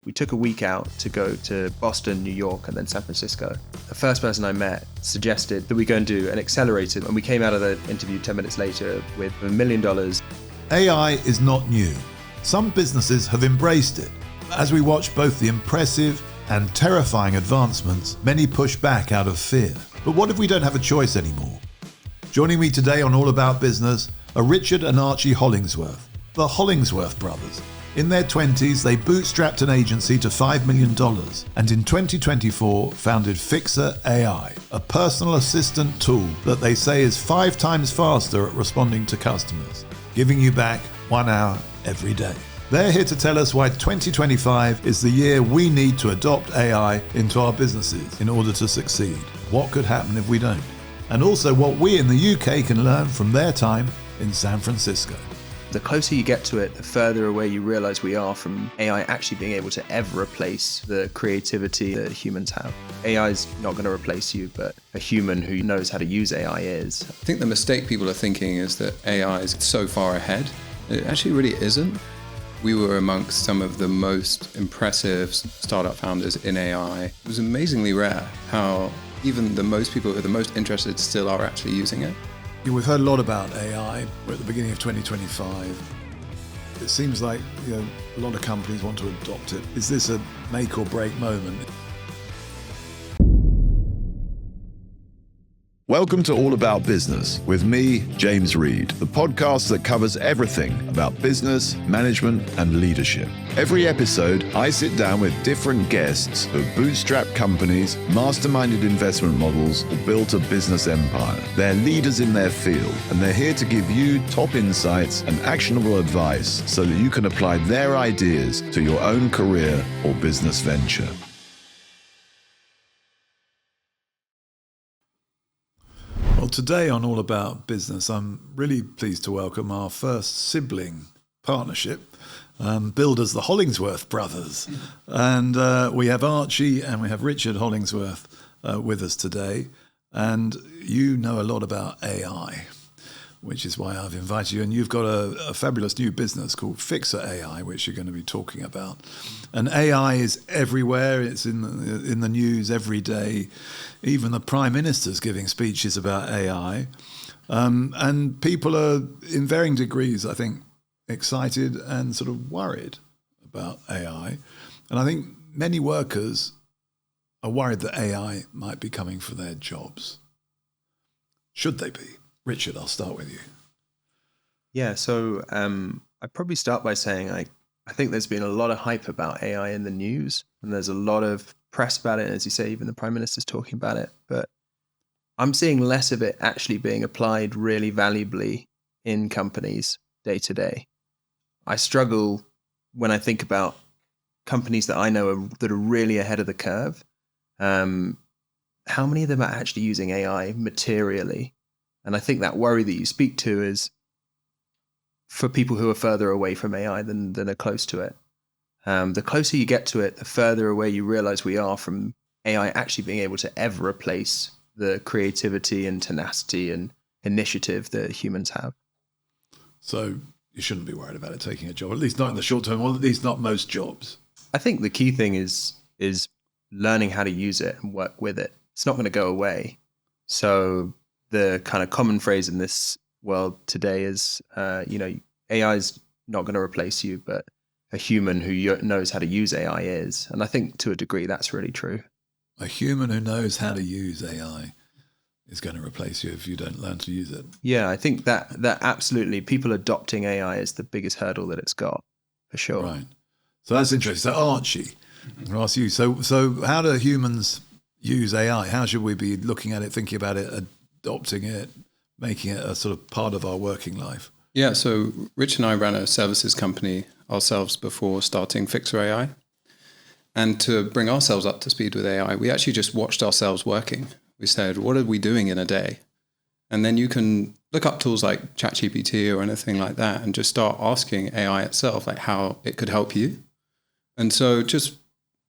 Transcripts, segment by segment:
We took a week out to go to Boston, New York, and then San Francisco. The first person I met suggested that we go and do an accelerator, and we came out of the interview 10 minutes later with $1 million. AI is not new. Some businesses have embraced it. As we watch both the impressive and terrifying advancements, many push back out of fear. But what if we don't have a choice anymore? Joining me today on All About Business are Richard and Archie Hollingsworth, the Hollingsworth Brothers. In their 20s, they bootstrapped an agency to $5 million and in 2024 founded Fixer AI, a personal assistant tool that they say is 5 times faster at responding to customers, giving you back 1 hour every day. They're here to tell us why 2025 is the year we need to adopt AI into our businesses in order to succeed. What could happen if we don't? And also what we in the UK can learn from their time in San Francisco. The closer you get to it, the further away you realize we are from AI actually being able to ever replace the creativity that humans have. AI is not going to replace you, but a human who knows how to use AI is. I think the mistake people are thinking is that AI is so far ahead. It actually really isn't. We were amongst some of the most impressive startup founders in AI. It was amazingly rare how even the most people who are the most interested still are actually using it. We've heard a lot about AI. We're at the beginning of 2025. It seems like a lot of companies want to adopt it. Is this a make or break moment? Welcome to All About Business with me, James Reed, the podcast that covers everything about business, management, and leadership. Every episode, I sit down with different guests who have bootstrapped companies, masterminded investment models, or built a business empire. They're leaders in their field, and they're here to give you top insights and actionable advice so that you can apply their ideas to your own career or business venture. Well, today on All About Business, I'm really pleased to welcome our first sibling partnership, billed as the Hollingsworth Brothers. And we have Archie and we have Richard Hollingsworth with us today. And you know a lot about AI, which is why I've invited you. And you've got a fabulous new business called Fixer AI, which you're going to be talking about. And AI is everywhere. It's in the news every day. Even the Prime Minister's giving speeches about AI. And people are, in varying degrees, I think, excited and sort of worried about AI. And I think many workers are worried that AI might be coming for their jobs. Should they be? Richard, I'll start with you. Yeah, so I'd probably start by saying I think there's been a lot of hype about AI in the news, and there's a lot of press about it, and as you say, even the Prime Minister's talking about it. But I'm seeing less of it actually being applied really valuably in companies day to day. I struggle when I think about companies that I know that are really ahead of the curve. How many of them are actually using AI materially? And I think that worry that you speak to is for people who are further away from AI than are close to it. The closer you get to it, the further away you realize we are from AI actually being able to ever replace the creativity and tenacity and initiative that humans have. So you shouldn't be worried about it taking a job, at least not in the short term, or at least not most jobs. I think the key thing is learning how to use it and work with it. It's not going to go away. So the kind of common phrase in this world today is, AI is not going to replace you, but a human who knows how to use AI is. And I think to a degree that's really true. A human who knows how to use AI is going to replace you if you don't learn to use it. Yeah, I think that absolutely, people adopting AI is the biggest hurdle that it's got, for sure. Right. So that's interesting. So Archie, I'll ask you. So how do humans use AI? How should we be looking at it, thinking about it, adopting it, making it a sort of part of our working life? Yeah, so Rich and I ran a services company ourselves before starting Fixer AI. And to bring ourselves up to speed with AI, we actually just watched ourselves working. We said, what are we doing in a day? And then you can look up tools like ChatGPT or anything like that and just start asking AI itself like how it could help you. And so just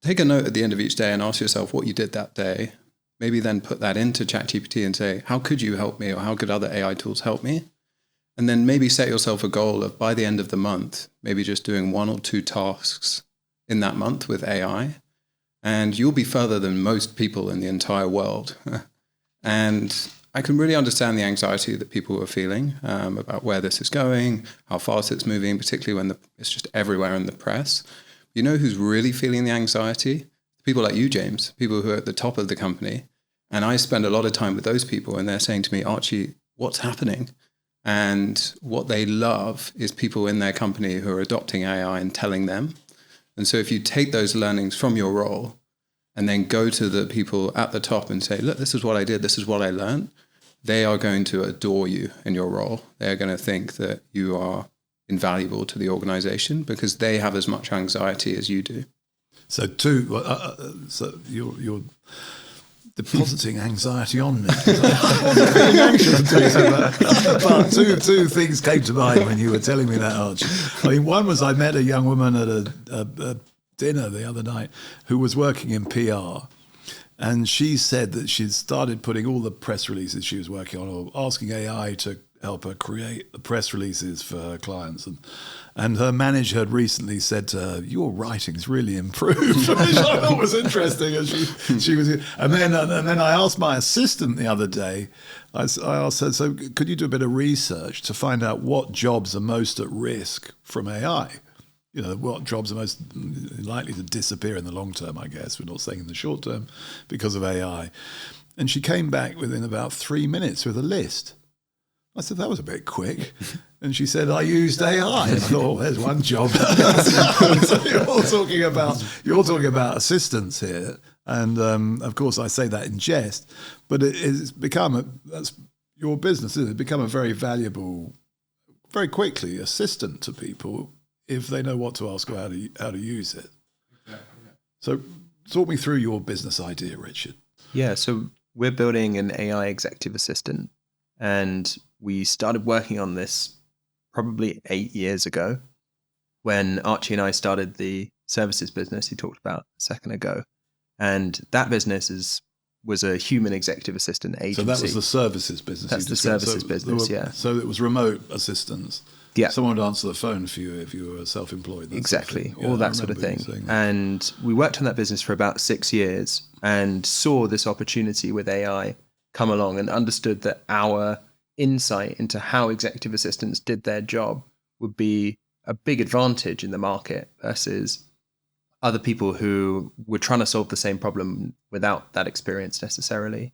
take a note at the end of each day and ask yourself what you did that day. Maybe then put that into ChatGPT and say, how could you help me, or how could other AI tools help me? And then maybe set yourself a goal of by the end of the month, maybe just doing 1 or 2 tasks in that month with AI, and you'll be further than most people in the entire world. And I can really understand the anxiety that people are feeling about where this is going, how fast it's moving, particularly when it's just everywhere in the press. You know who's really feeling the anxiety? People like you, James, people who are at the top of the company. And I spend a lot of time with those people, and they're saying to me, Archie, what's happening? And what they love is people in their company who are adopting AI and telling them. And so if you take those learnings from your role and then go to the people at the top and say, look, this is what I did, this is what I learned, they are going to adore you in your role. They're going to think that you are invaluable to the organization because they have as much anxiety as you do. So you're depositing anxiety on me. I wasn't feeling anxious until you said that. But two things came to mind when you were telling me that, Archie. I mean, one was I met a young woman at a dinner the other night who was working in PR. And she said that she'd started putting all the press releases she was working on, or asking AI to help her create the press releases for her clients. And her manager had recently said to her, your writing's really improved, which I thought was interesting. And she was, and then I asked my assistant the other day, I asked her, so could you do a bit of research to find out what jobs are most at risk from AI? You know, what jobs are most likely to disappear in the long term, I guess. We're not saying in the short term because of AI. And she came back within about 3 minutes with a list. I said, that was a bit quick. And she said, I used AI. I thought, oh, there's one job. So you're talking about assistants here. And of course, I say that in jest, but it's become that's your business, isn't it? It's become a very valuable, very quickly, assistant to people if they know what to ask or how to use it. Exactly, yeah. So talk me through your business idea, Richard. Yeah, so we're building an AI executive assistant, and we started working on this probably 8 years ago when Archie and I started the services business he talked about a second ago. And that business was a human executive assistant agency. So that was the services business. That's the services business, yeah. So it was remote assistants. Yeah. Someone would answer the phone for you if you were self-employed. Exactly. All that sort of thing. And we worked on that business for about 6 years and saw this opportunity with AI come along and understood that our insight into how executive assistants did their job would be a big advantage in the market versus other people who were trying to solve the same problem without that experience necessarily.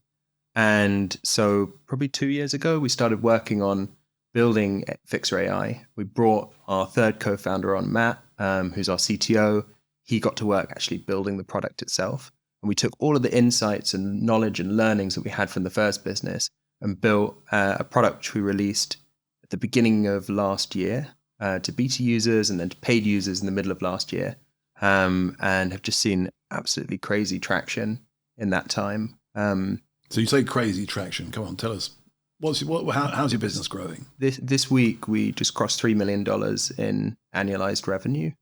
And so probably 2 years ago, we started working on building Fixer AI. We brought our third co-founder on, Matt, who's our CTO. He got to work actually building the product itself. And we took all of the insights and knowledge and learnings that we had from the first business and built a product which we released at the beginning of last year to beta users and then to paid users in the middle of last year, and have just seen absolutely crazy traction in that time. So you say crazy traction. Come on, tell us. How's your business growing? This week, we just crossed $3 million in annualized revenue,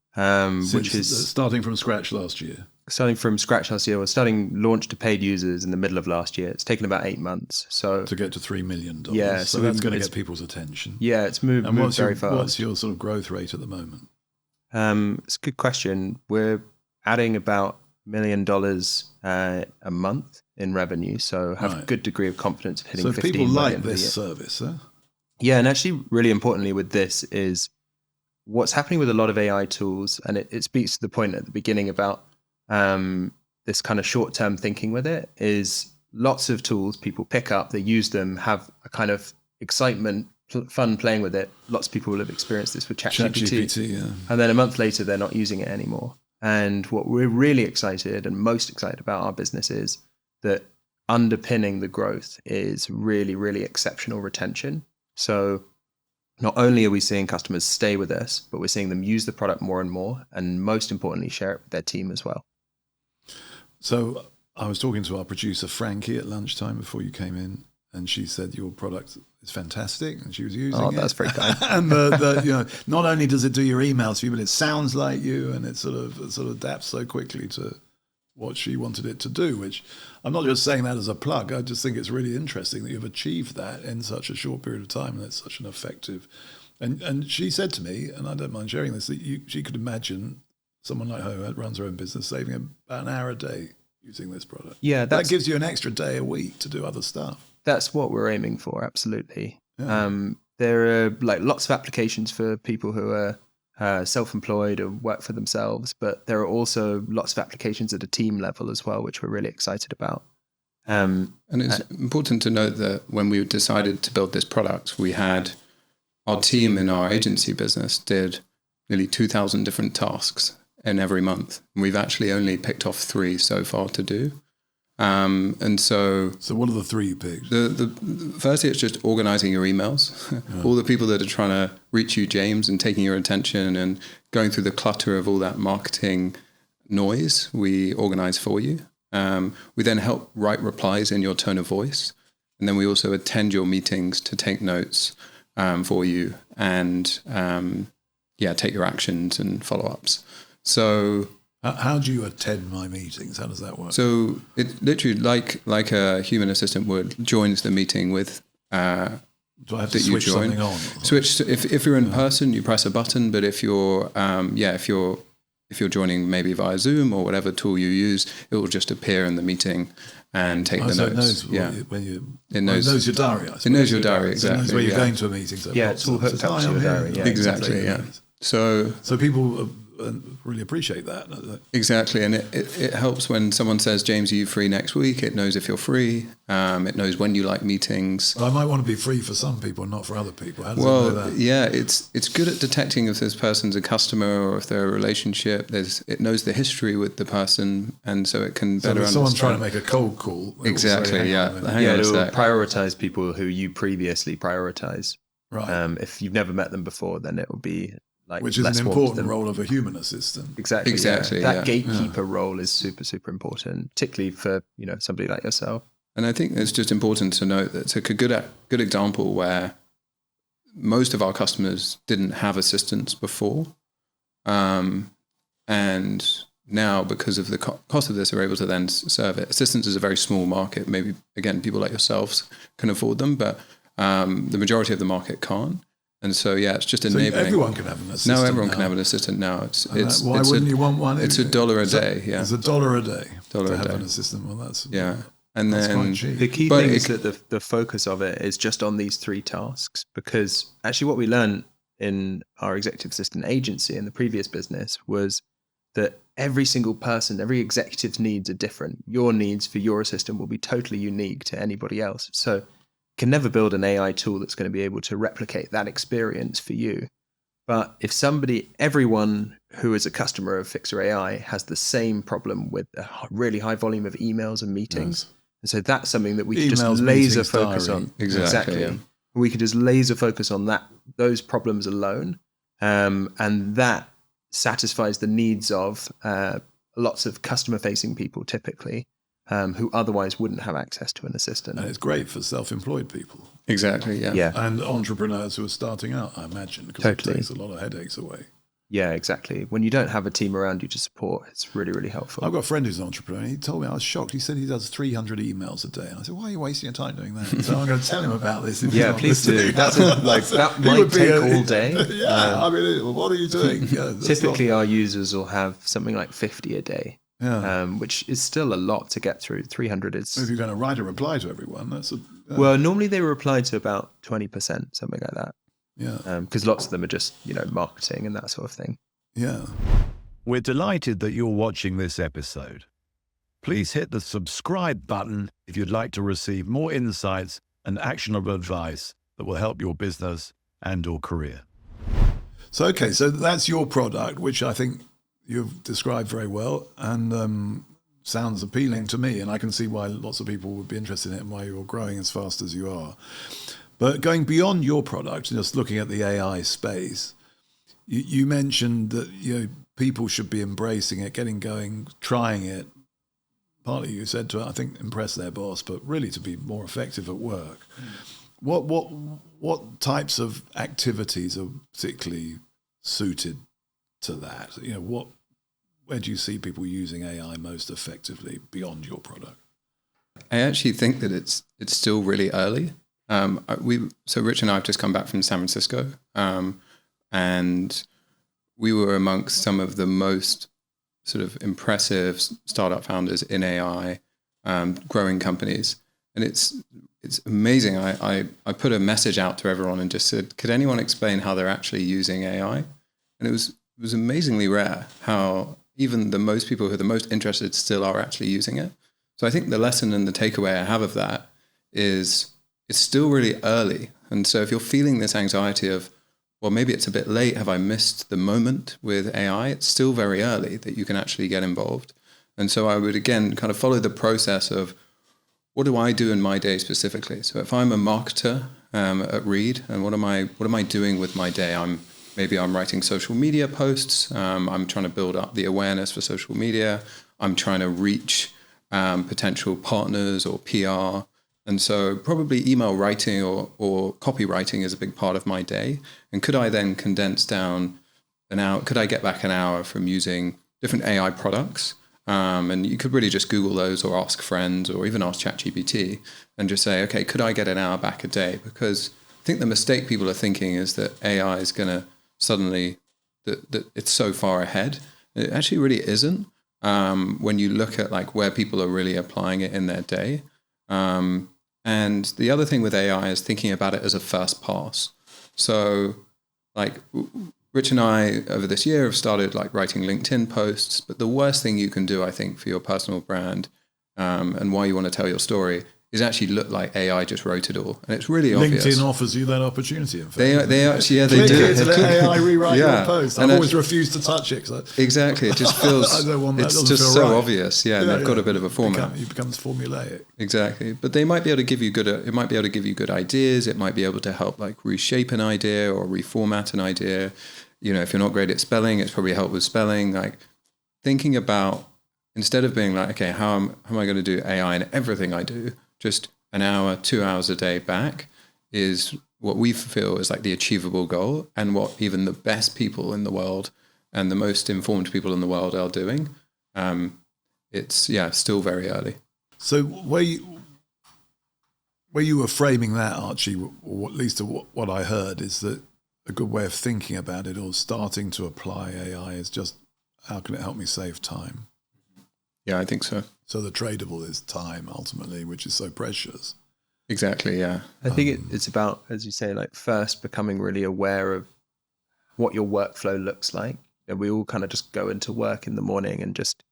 which is starting from scratch last year. Starting from scratch last year, or launch to paid users in the middle of last year. It's taken about 8 months. So to get to $3 million. Yeah, so that's going to get people's attention. Yeah, it's moved very fast. What's your sort of growth rate at the moment? It's a good question. We're adding about $1 million a month in revenue, so have a good degree of confidence of hitting 15 million. So people like this service, huh? Yeah, and actually really importantly with this is what's happening with a lot of AI tools, and it speaks to the point at the beginning about this kind of short-term thinking with it, is lots of tools people pick up, they use them, have a kind of excitement, fun playing with it. Lots of people will have experienced this with ChatGPT, yeah. And then a month later, they're not using it anymore. And what we're really excited and most excited about our business is that underpinning the growth is really, really exceptional retention. So not only are we seeing customers stay with us, but we're seeing them use the product more and more, and most importantly, share it with their team as well. So I was talking to our producer, Frankie, at lunchtime before you came in, and she said your product is fantastic, and she was using it. Oh, that's very kind. And not only does it do your emails for you, but it sounds like you, and it sort of adapts so quickly to what she wanted it to do, which I'm not just saying that as a plug. I just think it's really interesting that you've achieved that in such a short period of time, and it's such an effective. And she said to me, and I don't mind sharing this, that she could imagine someone like her who runs her own business saving about an hour a day using this product. Yeah, that gives you an extra day a week to do other stuff. That's what we're aiming for, absolutely. Yeah. There are like lots of applications for people who are self-employed or work for themselves, but there are also lots of applications at a team level as well, which we're really excited about. And it's important to note that when we decided to build this product, we had our team in our agency business did nearly 2,000 different tasks in every month. And we've actually only picked off 3 so far to do. And so what are the 3 you picked? Firstly, it's just organizing your emails. All the people that are trying to reach you, James, and taking your attention and going through the clutter of all that marketing noise, we organize for you. We then help write replies in your tone of voice. And then we also attend your meetings to take notes for you and take your actions and follow-ups. So how do you attend my meetings? How does that work? So it literally like a human assistant would joins the meeting with do I have to switch something on? Switch if you're in person, you press a button. But if you're if you're joining maybe via Zoom or whatever tool you use, it will just appear in the meeting and take the notes. It knows your diary. It knows your diary, exactly. It knows where you're going to a meeting. So it's all hooked up to your diary. Yeah, exactly. Yeah. So people really appreciate that. Exactly. And it helps when someone says, James, are you free next week? It knows if you're free. It knows when you like meetings. Well, I might want to be free for some people, not for other people. How does it know that? Yeah, it's good at detecting if this person's a customer or if they're a relationship. It knows the history with the person, and so it can better understand. Someone's trying to make a cold call. Exactly, it will prioritize people who you previously prioritize. Right. If you've never met them before, then it will be which is an important role of a human assistant. Exactly. Yeah. That gatekeeper role is super, super important, particularly for somebody like yourself. And I think it's just important to note that it's a good example where most of our customers didn't have assistants before, and now because of the cost of this, are able to then serve it. Assistants is a very small market. Maybe again, people like yourselves can afford them, but the majority of the market can't. And so, it's just enabling. So everyone can have an assistant. Now everyone can have an assistant now. Why wouldn't you want one? It's $1 a day. Yeah, it's $1 a day to have an assistant. Well, that's and that's then quite cheap. The key thing is that the focus of it is just on these 3 tasks, because actually what we learned in our executive assistant agency in the previous business was that every single person, every executive's needs are different. Your needs for your assistant will be totally unique to anybody else. So can never build an AI tool that's going to be able to replicate that experience for you. But if everyone who is a customer of Fixer AI has the same problem with a really high volume of emails and meetings, and so that's something that we can just laser focus on. Exactly. Yeah. We could just laser focus on those problems alone, and that satisfies the needs of lots of customer-facing people typically. Who otherwise wouldn't have access to an assistant. And it's great for self-employed people. Exactly, yeah. And entrepreneurs who are starting out, I imagine, because it takes a lot of headaches away. Yeah, exactly. When you don't have a team around you to support, it's really, really helpful. I've got a friend who's an entrepreneur, and he told me, I was shocked. He said he does 300 emails a day. And I said, why are you wasting your time doing that? So I'm going to tell him about this. Please do. That might take all day. I mean, what are you doing? Typically, our users will have something like 50 a day. Which is still a lot to get through. 300 is... If you're going to write a reply to everyone, that's Well, normally they reply to about 20%, something like that. Yeah. Because lots of them are just, marketing and that sort of thing. Yeah. We're delighted that you're watching this episode. Please hit the subscribe button if you'd like to receive more insights and actionable advice that will help your business and or career. So that's your product, which I think you've described very well and sounds appealing to me, and I can see why lots of people would be interested in it and why you're growing as fast as you are. But going beyond your product, just looking at the AI space, you mentioned that people should be embracing it, getting going, trying it. Partly you said to, I think, impress their boss, but really to be more effective at work. What types of activities are particularly suited to that? Where do you see people using AI most effectively beyond your product? I actually think that it's still really early. So Rich and I have just come back from San Francisco, and we were amongst some of the most sort of impressive startup founders in AI, growing companies. And it's amazing. I put a message out to everyone and just said, could anyone explain how they're actually using AI? And it was amazingly rare how even the most people who are the most interested still are actually using it. So I think the lesson and the takeaway I have of that is it's still really early. And so if you're feeling this anxiety of, well, maybe it's a bit late, have I missed the moment with AI? It's still very early that you can actually get involved. And so I would, again, kind of follow the process of, what do I do in my day specifically? So if I'm a marketer at Reed, and what am I doing with my day? Maybe I'm writing social media posts. I'm trying to build up the awareness for social media. I'm trying to reach potential partners or PR. And so probably email writing or copywriting is a big part of my day. And could I then condense down an hour? Could I get back an hour from using different AI products? And you could really just Google those or ask friends or even ask ChatGPT and just say, okay, could I get an hour back a day? Because I think the mistake people are thinking is that AI is going to suddenly, that it's so far ahead. It actually really isn't. When you look at like where people are really applying it in their day. And the other thing with AI is thinking about it as a first pass. So like Rich and I over this year have started like writing LinkedIn posts, but the worst thing you can do, I think, for your personal brand and why you want to tell your story is actually look like AI just wrote it all. And it's really obvious. LinkedIn offers you that opportunity. In fact. They actually, yeah, they Click do. here to let AI rewrite your post. I've And always refused to touch it. Exactly. It just feels, I don't want that. it's Doesn't just feel so right. obvious. Yeah, and they've got a bit of a format. It becomes formulaic. Exactly. But they might be able to give you it might be able to give you good ideas. It might be able to help like reshape an idea or reformat an idea. You know, if you're not great at spelling, it's probably help with spelling. Like thinking about, instead of being like, okay, how am I going to do AI in everything I do? Just an hour, 2 hours a day back is what we feel is like the achievable goal and what even the best people in the world and the most informed people in the world are doing. It's still very early. So where you were framing that, Archie, or at least what I heard, is that a good way of thinking about it or starting to apply AI is just, how can it help me save time? Yeah, I think so. So the tradable is time ultimately, which is so precious. Exactly, yeah. I think it's about, as you say, like first becoming really aware of what your workflow looks like. You know, we all kind of just go into work in the morning and just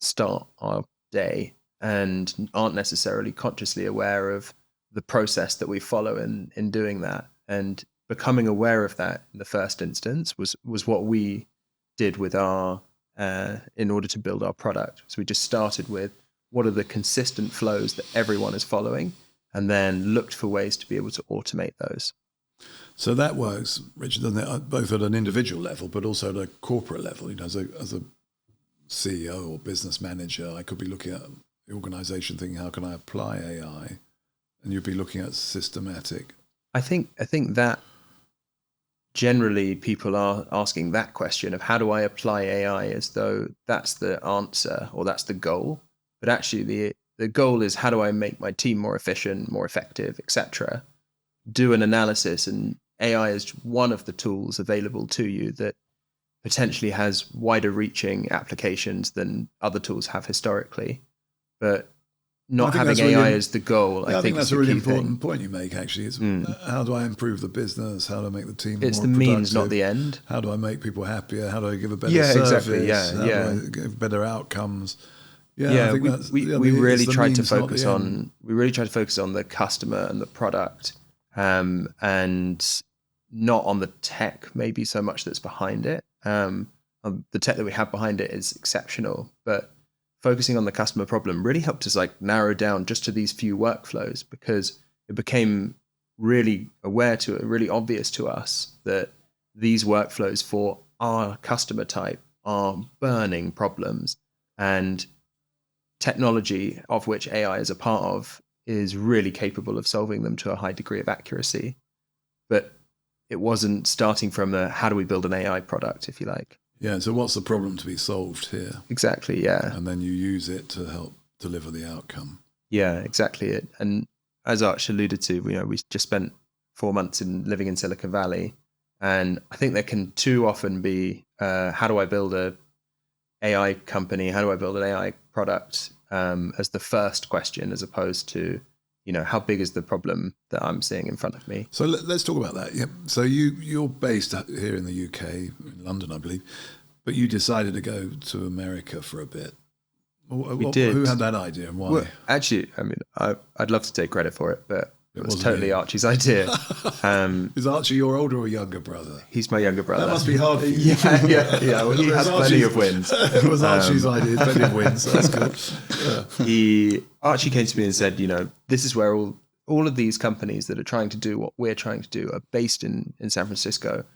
start our day and aren't necessarily consciously aware of the process that we follow in doing that. And becoming aware of that in the first instance was what we did with our in order to build our product. So we just started with what are the consistent flows that everyone is following, and then looked for ways to be able to automate those. So that works, Richard, doesn't it? Both at an individual level, but also at a corporate level. You know, as a CEO or business manager, I could be looking at the organization thinking, how can I apply AI? And you'd be looking at systematic. I think that generally people are asking that question of how do I apply AI as though that's the answer or that's the goal. But actually the goal is how do I make my team more efficient, more effective, etc. Do an analysis, and AI is one of the tools available to you that potentially has wider reaching applications than other tools have historically. But not having AI as the goal, I think that's a really important point you make, actually. It's how do I improve the business? How do I make the team more productive? It's the means, not the end. How do I make people happier? How do I give a better service? Exactly. How do I give better outcomes? I think we really tried to focus on the customer and the product, and not on the tech maybe so much that's behind it. The tech that we have behind it is exceptional, but focusing on the customer problem really helped us like narrow down just to these few workflows, because it became really really obvious to us that these workflows for our customer type are burning problems, and technology, of which AI is a part of, is really capable of solving them to a high degree of accuracy. But it wasn't starting from how do we build an AI product, if you like. Yeah, so what's the problem to be solved here? Exactly, yeah. And then you use it to help deliver the outcome. Yeah, exactly it. And as Arch alluded to, we just spent 4 months living in Silicon Valley, and I think there can too often be, how do I build a AI company? How do I build an AI product as the first question, as opposed to, how big is the problem that I'm seeing in front of me? So let's talk about that. Yeah. So you're based here in the UK, in London, I believe, but you decided to go to America for a bit. We did. Who had that idea and why? Well, actually, I'd love to take credit for it, but it was totally Archie's idea. Is Archie your older or younger brother? He's my younger brother. That must be hard for you. Yeah. Well, he has plenty of wins. It was Archie's idea, plenty of wins. So that's good. Yeah. Archie came to me and said, this is where all of these companies that are trying to do what we're trying to do are based in San Francisco.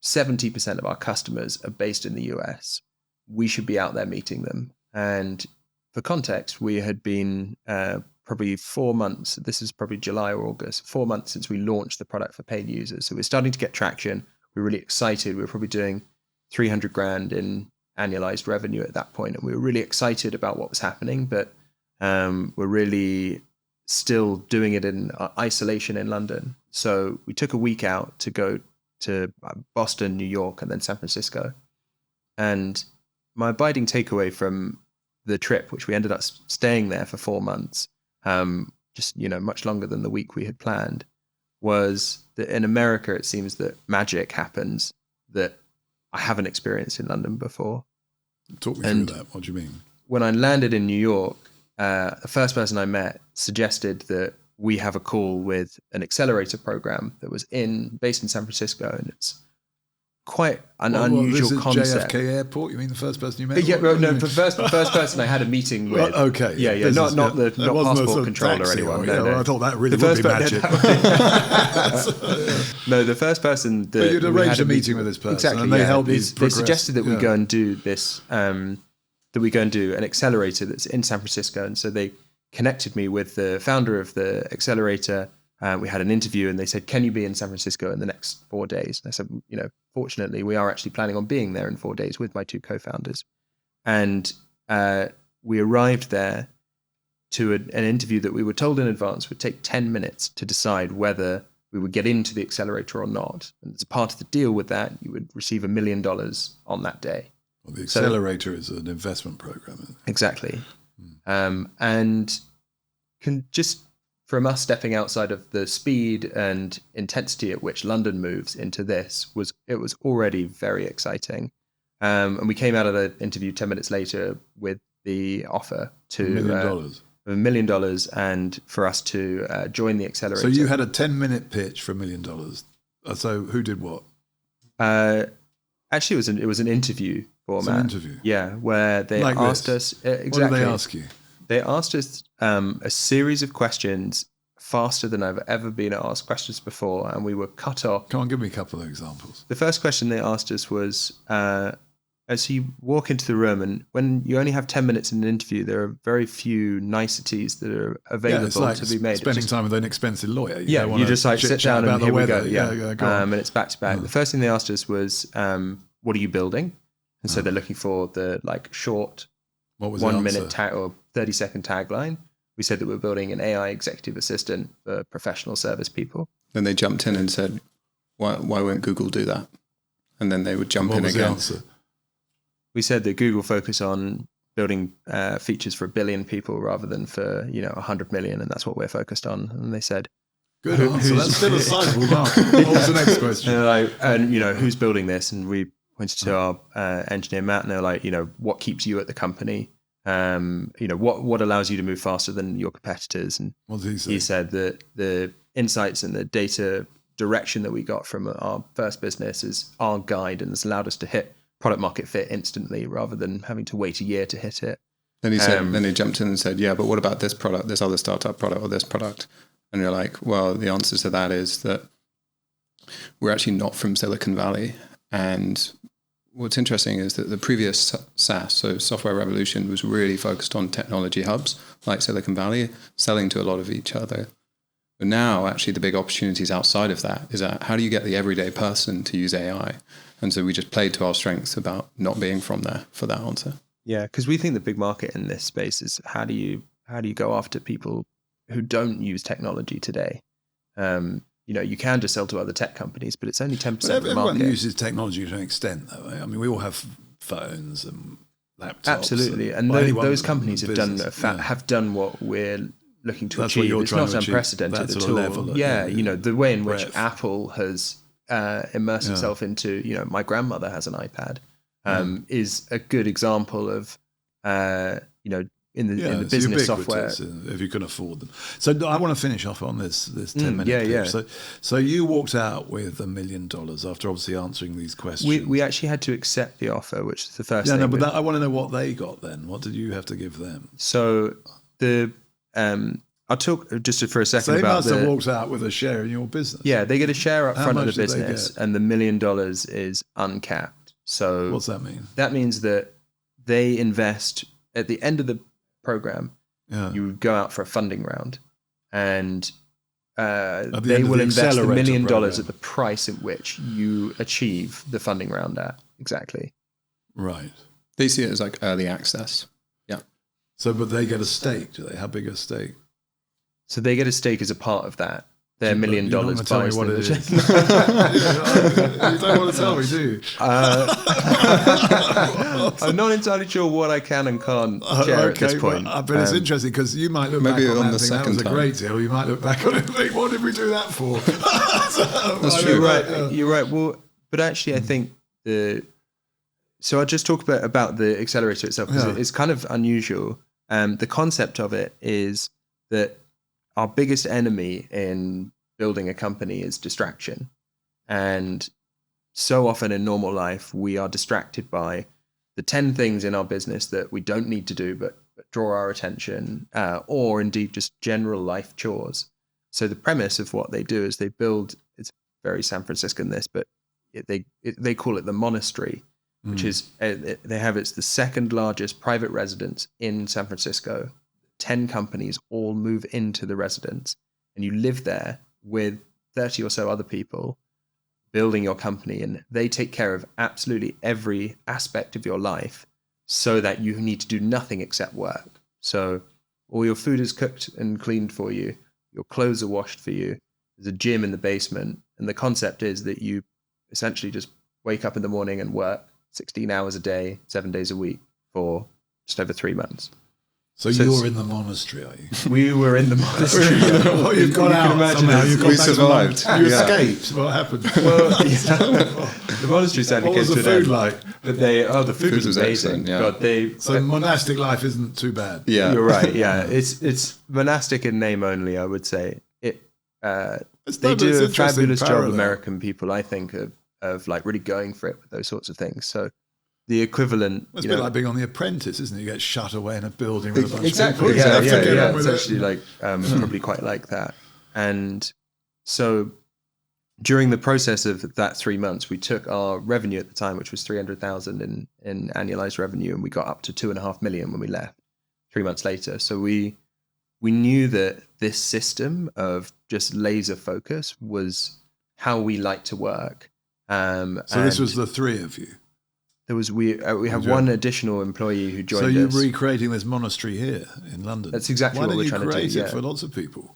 70% of our customers are based in the US. We should be out there meeting them. And for context, we had been probably 4 months, this is probably July or August, 4 months since we launched the product for paid users. So we're starting to get traction. We're really excited. We're probably doing 300 grand in annualized revenue at that point. And we were really excited about what was happening, but we're really still doing it in isolation in London. So we took a week out to go to Boston, New York, and then San Francisco. And my abiding takeaway from the trip, which we ended up staying there for 4 months, just, much longer than the week we had planned, was that in America, it seems that magic happens that I haven't experienced in London before. Talk me through that. What do you mean? When I landed in New York, the first person I met suggested that we have a call with an accelerator program that was based in San Francisco, and it's quite an unusual this is concept. JFK Airport. You mean the first person you met? Yeah, no, the first person I had a meeting with. Well, okay, yeah, not passport control or anyone. No. I thought that really would be magic. No, the first person that but you'd arranged a meeting with this person, exactly, and they helped you progress. They suggested that we go and do this. That we go and do an accelerator that's in San Francisco, and so they connected me with the founder of the accelerator. We had an interview, and they said, "Can you be in San Francisco in the next 4 days?" And I said, fortunately, we are actually planning on being there in 4 days with my two co-founders. And we arrived there to an interview that we were told in advance would take 10 minutes to decide whether we would get into the accelerator or not. And as a part of the deal with that, you would receive $1 million on that day. Well, the accelerator is an investment program. Exactly. And from us stepping outside of the speed and intensity at which London moves into this, it was already very exciting. And we came out of the interview 10 minutes later with the offer to $1 million and for us to join the accelerator. So you had a 10-minute pitch for $1 million. So who did what? Actually, it was an interview format. It's an interview? Yeah, where they asked us... exactly. What did they ask you? They asked us a series of questions faster than I've ever been asked questions before, and we were cut off. Come on, give me a couple of examples. The first question they asked us was, as you walk into the room, and when you only have 10 minutes in an interview, there are very few niceties that are available to be made. Spending time with an expensive lawyer. You just sit down and here we go. Yeah, go on. And it's back to back. The first thing they asked us was, what are you building? And so they're looking for the short 1 minute tag or 30-second tagline. We said that we're building an AI executive assistant for professional service people. Then they jumped in and said, why won't Google do that? And then they would jump in again. What was the answer? We said that Google focus on building features for 1 billion people rather than for 100 million, and that's what we're focused on. And they said, good answer. That's still a sizable market. What was the next question? And who's building this? And we pointed to our engineer Matt, and they're like, what keeps you at the company? What allows you to move faster than your competitors? And what did he say? He said that the insights and the data direction that we got from our first business is our guide, and it's allowed us to hit product market fit instantly rather than having to wait a year to hit it. Then he said, then he jumped in and said, yeah, but what about this product, this other startup product, or this product? And you're like, well, the answer to that is that we're actually not from Silicon Valley. And what's interesting is that the previous SaaS, so Software Revolution, was really focused on technology hubs like Silicon Valley, selling to a lot of each other. But now, actually, the big opportunities outside of that is how do you get the everyday person to use AI? And so we just played to our strengths about not being from there for that answer. Yeah, because we think the big market in this space is how do you go after people who don't use technology today? You can just sell to other tech companies, but it's only 10% of the market. Everyone uses technology to an extent, though. I mean, we all have phones and laptops. Absolutely, and those companies have done what we're looking to That's what achieve. you're It's trying not to achieve, unprecedented that sort at of all. level, Yeah, the way in which breadth. Apple has immersed itself into, my grandmother has an iPad, is a good example of, in the business software. If you can afford them. So I want to finish off on this 10-minute pitch. So you walked out with $1 million after obviously answering these questions. We actually had to accept the offer, which is the first thing. But I want to know what they got then. What did you have to give them? So I'll talk just for a second so they about must have walked out with a share in your business. Yeah, they get a share up front of the much did they business, get? and the $1 million is uncapped. So What's that mean? that means that they invest at the end of the program. You go out for a funding round, and they will invest $1 million at the price at which you achieve the funding round at. Exactly. Right. They see it as like early access. Yeah. So, but they get a stake, do they? How big a stake? So they get a stake as a part of that. Their $1 million You're not gonna buys tell me what them. it is. You don't want to tell me, do you? I'm not entirely sure what I can and can't share at this point. But it's interesting because you might look maybe back on on that the and think that was a second great deal. You might look back on it and think, what did we do that for? That's true. You're right. You're right. Well, but actually, I think so I'll just talk about the accelerator itself, because it's kind of unusual. The concept of it is that our biggest enemy in building a company is distraction. And so often in normal life, we are distracted by the 10 things in our business that we don't need to do, but draw our attention, or indeed just general life chores. So the premise of what they do is they build, it's very San Franciscan this, but they call it the monastery, which is, it's the second largest private residence in San Francisco. 10 companies all move into the residence, and you live there with 30 or so other people building your company, and they take care of absolutely every aspect of your life so that you need to do nothing except work. So all your food is cooked and cleaned for you, your clothes are washed for you, there's a gym in the basement, and the concept is that you essentially just wake up in the morning and work 16 hours a day, 7 days a week for just over 3 months. So you're in the monastery, are you? We were in the monastery. Oh, you've got out somehow. We survived. You escaped. What happened? Well, the monastery sadly came to an end. What was the food like? But the food was amazing. Excellent, So monastic life isn't too bad. Yeah, you're right. Yeah, it's monastic in name only, I would say. They do a fabulous job, American people, I think, of like really going for it with those sorts of things. So the equivalent, it's a bit like being on The Apprentice, isn't it? You get shut away in a building with a bunch of people. Yeah. It's actually like probably quite like that. And so during the process of that 3 months, we took our revenue at the time, which was 300,000 in annualized revenue, and we got up to 2.5 million when we left 3 months later. So we knew that this system of just laser focus was how we like to work. So this was the three of you. There was we have one additional employee who joined us. So you're recreating this monastery here in London. That's exactly what we're trying to do. Why don't you create it for lots of people?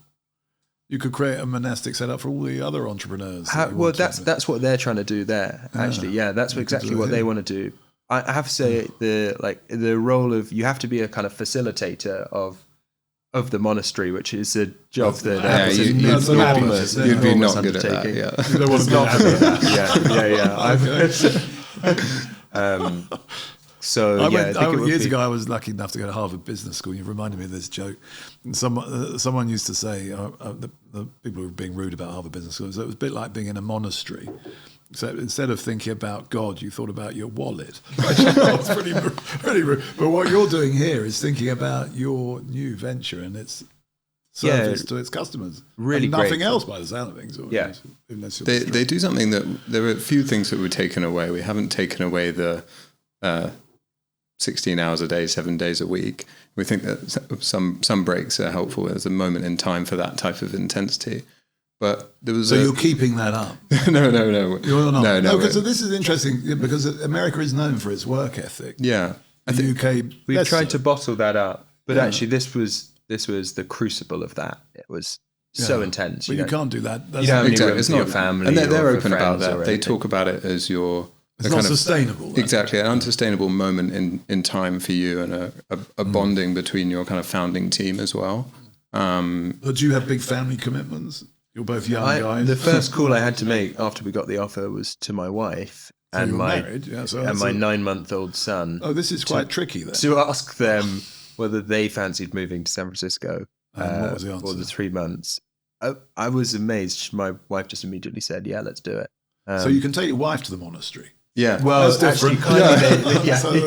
You could create a monastic setup for all the other entrepreneurs. That's what they're trying to do there. Actually, that's exactly what they want to do. I have to say the role of, you have to be a kind of facilitator of the monastery, which is a job that you'd be not good at that. Yeah, you don't want to be years ago, I was lucky enough to go to Harvard Business School. You reminded me of this joke. And someone used to say, the people who were being rude about Harvard Business School, so it was a bit like being in a monastery. So instead of thinking about God, you thought about your wallet. That's pretty rude. But what you're doing here is thinking about your new venture and its service to its customers. Really, and nothing else by the sound of things. Unless they do something that there are a few things that were taken away. We haven't taken away the 16 hours a day, 7 days a week. We think that some breaks are helpful. There's a moment in time for that type of intensity. But there was you're keeping that up? No. You're not? No. So this is interesting because America is known for its work ethic. Yeah. The UK, we've tried to bottle that up, but actually this was the crucible of that. It was so intense. But you can't do that. You don't have any room for your family. And they're open about that. They talk about it as your It's not sustainable. Exactly, an unsustainable moment in time for you, and a bonding between your kind of founding team as well. But do you have big family commitments? You're both young guys. The first call I had to make after we got the offer was to my wife and my married, yeah, and my 9-month-old son. Oh, this is quite tricky then. To ask them whether they fancied moving to San Francisco what was the answer? for the 3 months. I was amazed. My wife just immediately said, "Yeah, let's do it." So you can take your wife to the monastery. Yeah, well, that's different. Exactly.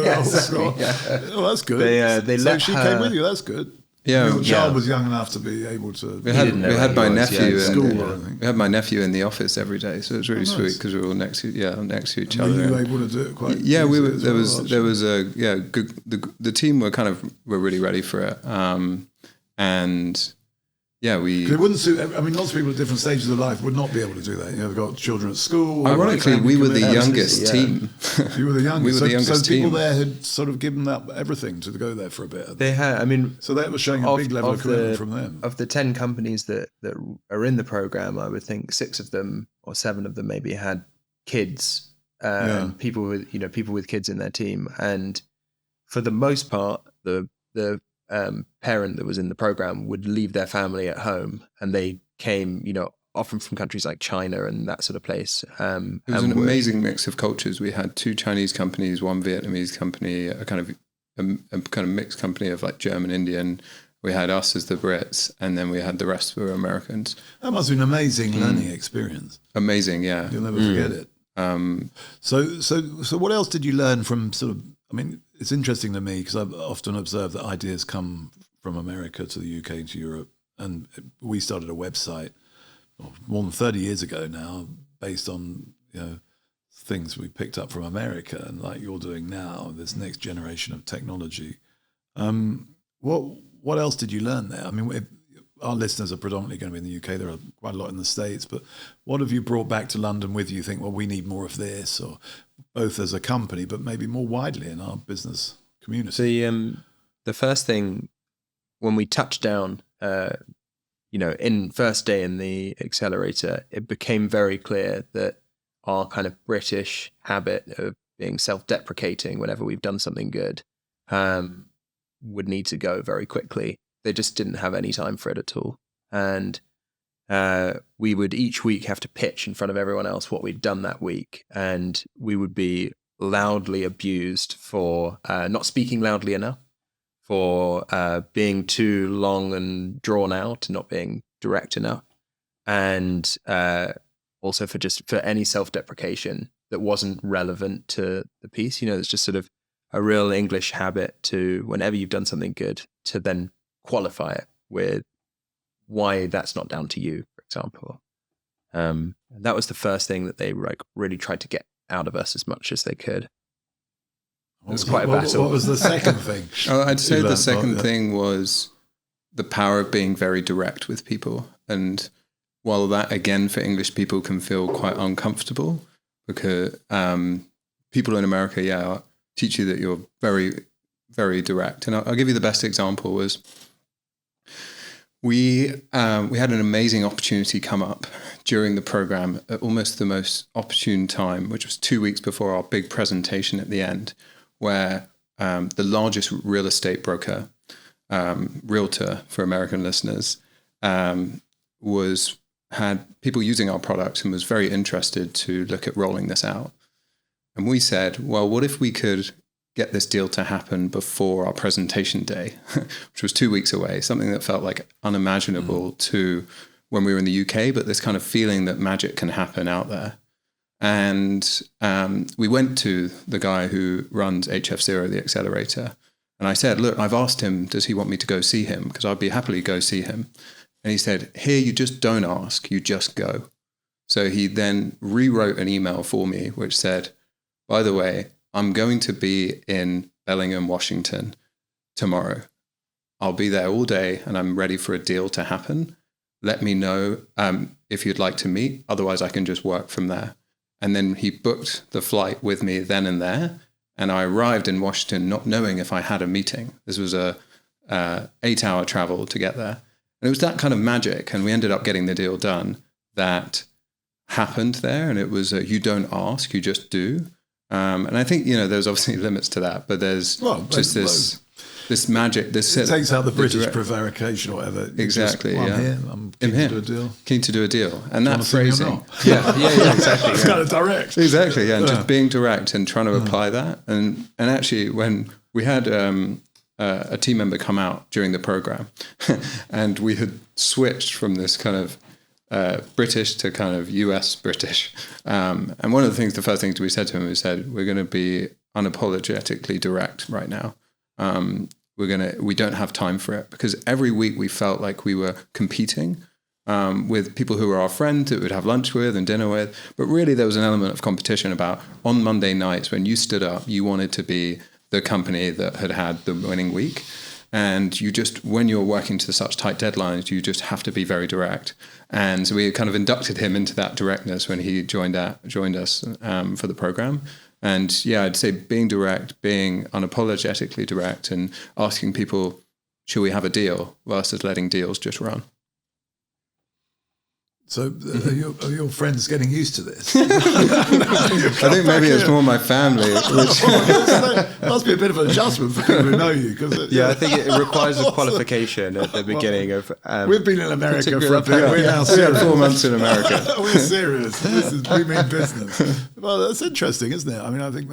Oh, that's good. They so let she her, came with you. That's good. Yeah, Your child was young enough to be able to. We had my nephew. School, we had my nephew in the office every day, so it was really sweet because we were all next to each other. Were you able to do it quite? Yeah, we were. There was a good. The team were really ready for it, and It wouldn't suit. I mean, lots of people at different stages of life would not be able to do that. They've got children at school. Ironically, we were the youngest team. You were the youngest. We were the youngest so people team. there had sort of given up everything to go there for a bit. They had. I mean, so that was showing a big level of commitment from them. Of the 10 companies that are in the program, I would think 6 of them or 7 of them maybe had kids, people with kids in their team, and for the most part, the parent that was in the program would leave their family at home, and they came, often from countries like China and that sort of place. It was an amazing mix of cultures. We had 2 Chinese companies, 1 Vietnamese company, a kind of mixed company of like German, Indian. We had us as the Brits, and then we had the rest were Americans. That must have been an amazing learning experience. Amazing, yeah. You'll never forget it. So what else did you learn from sort of? I mean, it's interesting to me because I've often observed that ideas come from America to the UK to Europe, and we started a website more than 30 years ago now, based on things we picked up from America, and like you're doing now, this next generation of technology. What else did you learn there? I mean, our listeners are predominantly going to be in the UK. There are quite a lot in the States, but what have you brought back to London with you? Think, well, we need more of this, or both as a company, but maybe more widely in our business community. The first thing when we touched down, in first day in the Accelerator, it became very clear that our kind of British habit of being self-deprecating whenever we've done something good would need to go very quickly. They just didn't have any time for it at all. And we would each week have to pitch in front of everyone else what we'd done that week. And we would be loudly abused for not speaking loudly enough, for being too long and drawn out and not being direct enough. And also for any self-deprecation that wasn't relevant to the piece. It's just sort of a real English habit to, whenever you've done something good, to then qualify it with why that's not down to you, for example. That was the first thing that they really tried to get out of us as much as they could. It was quite a battle. What was the second thing? I'd say the second thing was the power of being very direct with people. And while that, again, for English people can feel quite uncomfortable, because people in America, teach you that you're very, very direct. And I'll give you the best example was we had an amazing opportunity come up during the program at almost the most opportune time, which was 2 weeks before our big presentation at the end, where the largest real estate broker, realtor for American listeners, had people using our product and was very interested to look at rolling this out. And we said, well, what if we could get this deal to happen before our presentation day, which was 2 weeks away, something that felt like unimaginable to when we were in the UK, but this kind of feeling that magic can happen out there. And we went to the guy who runs HF0, the Accelerator. And I said, look, I've asked him, does he want me to go see him? Because I'd be happily go see him. And he said, here, you just don't ask, you just go. So he then rewrote an email for me, which said, by the way, I'm going to be in Bellingham, Washington tomorrow. I'll be there all day and I'm ready for a deal to happen. Let me know if you'd like to meet. Otherwise, I can just work from there. And then he booked the flight with me then and there. And I arrived in Washington not knowing if I had a meeting. This was a 8-hour travel to get there. And it was that kind of magic. And we ended up getting the deal done that happened there. And it was you don't ask, you just do. And I think, there's obviously limits to that, but there's this magic. This it takes out the British prevarication or whatever. Exactly. I'm keen to do a deal. Keen to do a deal, and that phrasing. Exactly. It's kind of direct. Exactly. Yeah, and just being direct and trying to apply that, and actually, when we had a team member come out during the program, and we had switched from this kind of British to kind of US British, and one of the first things we said to him, we said, we're going to be unapologetically direct right now. We don't have time for it, because every week we felt like we were competing with people who were our friends that we'd have lunch with and dinner with. But really there was an element of competition about, on Monday nights when you stood up, you wanted to be the company that had the winning week. And you just, when you're working to such tight deadlines, you just have to be very direct. And so we kind of inducted him into that directness when he joined us for the program. And yeah, I'd say being direct, being unapologetically direct, and asking people, should we have a deal, versus letting deals just run. So are your friends getting used to this? I think maybe it's more my family. Which must be a bit of an adjustment for people who know you. I think it requires a qualification at the beginning of... we've been in America for a bit. We're now serious. We had 4 months in America. We're serious. We mean business. Well, that's interesting, isn't it? I mean, I think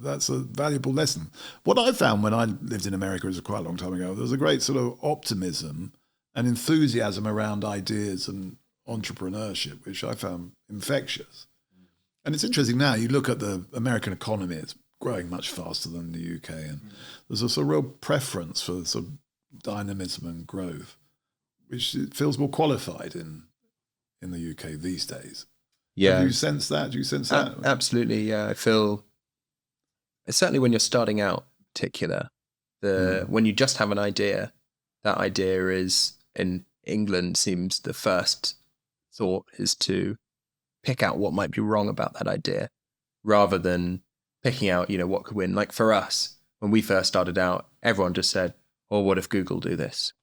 that's a valuable lesson. What I found when I lived in America, it was quite a long time ago, there was a great sort of optimism and enthusiasm around ideas and entrepreneurship, which I found infectious. And it's interesting now, you look at the American economy, it's growing much faster than the UK, and there's a sort of real preference for sort of dynamism and growth, which feels more qualified in the UK these days. Yeah. Have you sense that? Do you sense that? Absolutely, yeah. I feel, certainly when you're starting out in particular, when you just have an idea, that idea is, in England, seems the first thought is to pick out what might be wrong about that idea, rather than picking out, what could win. Like for us, when we first started out, everyone just said, "Oh, what if Google do this?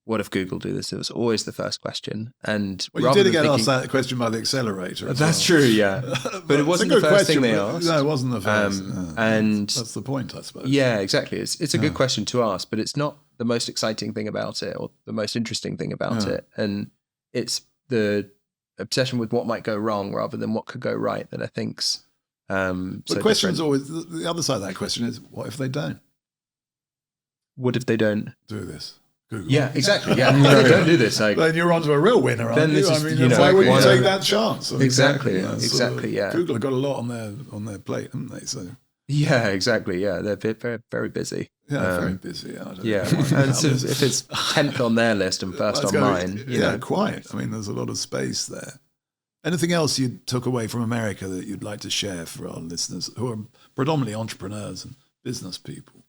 What if Google do this?" It was always the first question. And you did get asked that question by the Accelerator. That's true, yeah. But it wasn't the first thing they asked. No, it wasn't the first. And that's the point, I suppose. Yeah, exactly. It's a good question to ask, but it's not the most exciting thing about it or the most interesting thing about it. And it's the obsession with what might go wrong rather than what could go right that I think's the question's always, the other side of that question is, what if they don't? What if they don't do this? Google. Yeah, exactly. Yeah, if they don't do this, then you're onto a real winner, aren't then you? This is, why would you take that chance? Exactly. Yeah. Google have got a lot on their plate, haven't they? So. Yeah, exactly. Yeah, they're very, very busy. Yeah, very busy. And so if it's 10th on their list and first on mine, quite. I mean, there's a lot of space there. Anything else you took away from America that you'd like to share for our listeners who are predominantly entrepreneurs and business people?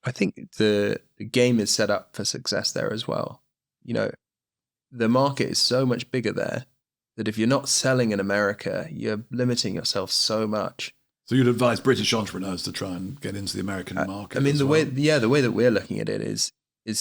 I think the game is set up for success there as well. The market is so much bigger there that if you're not selling in America, you're limiting yourself so much. So you'd advise British entrepreneurs to try and get into the American market? I mean, the way that we're looking at it is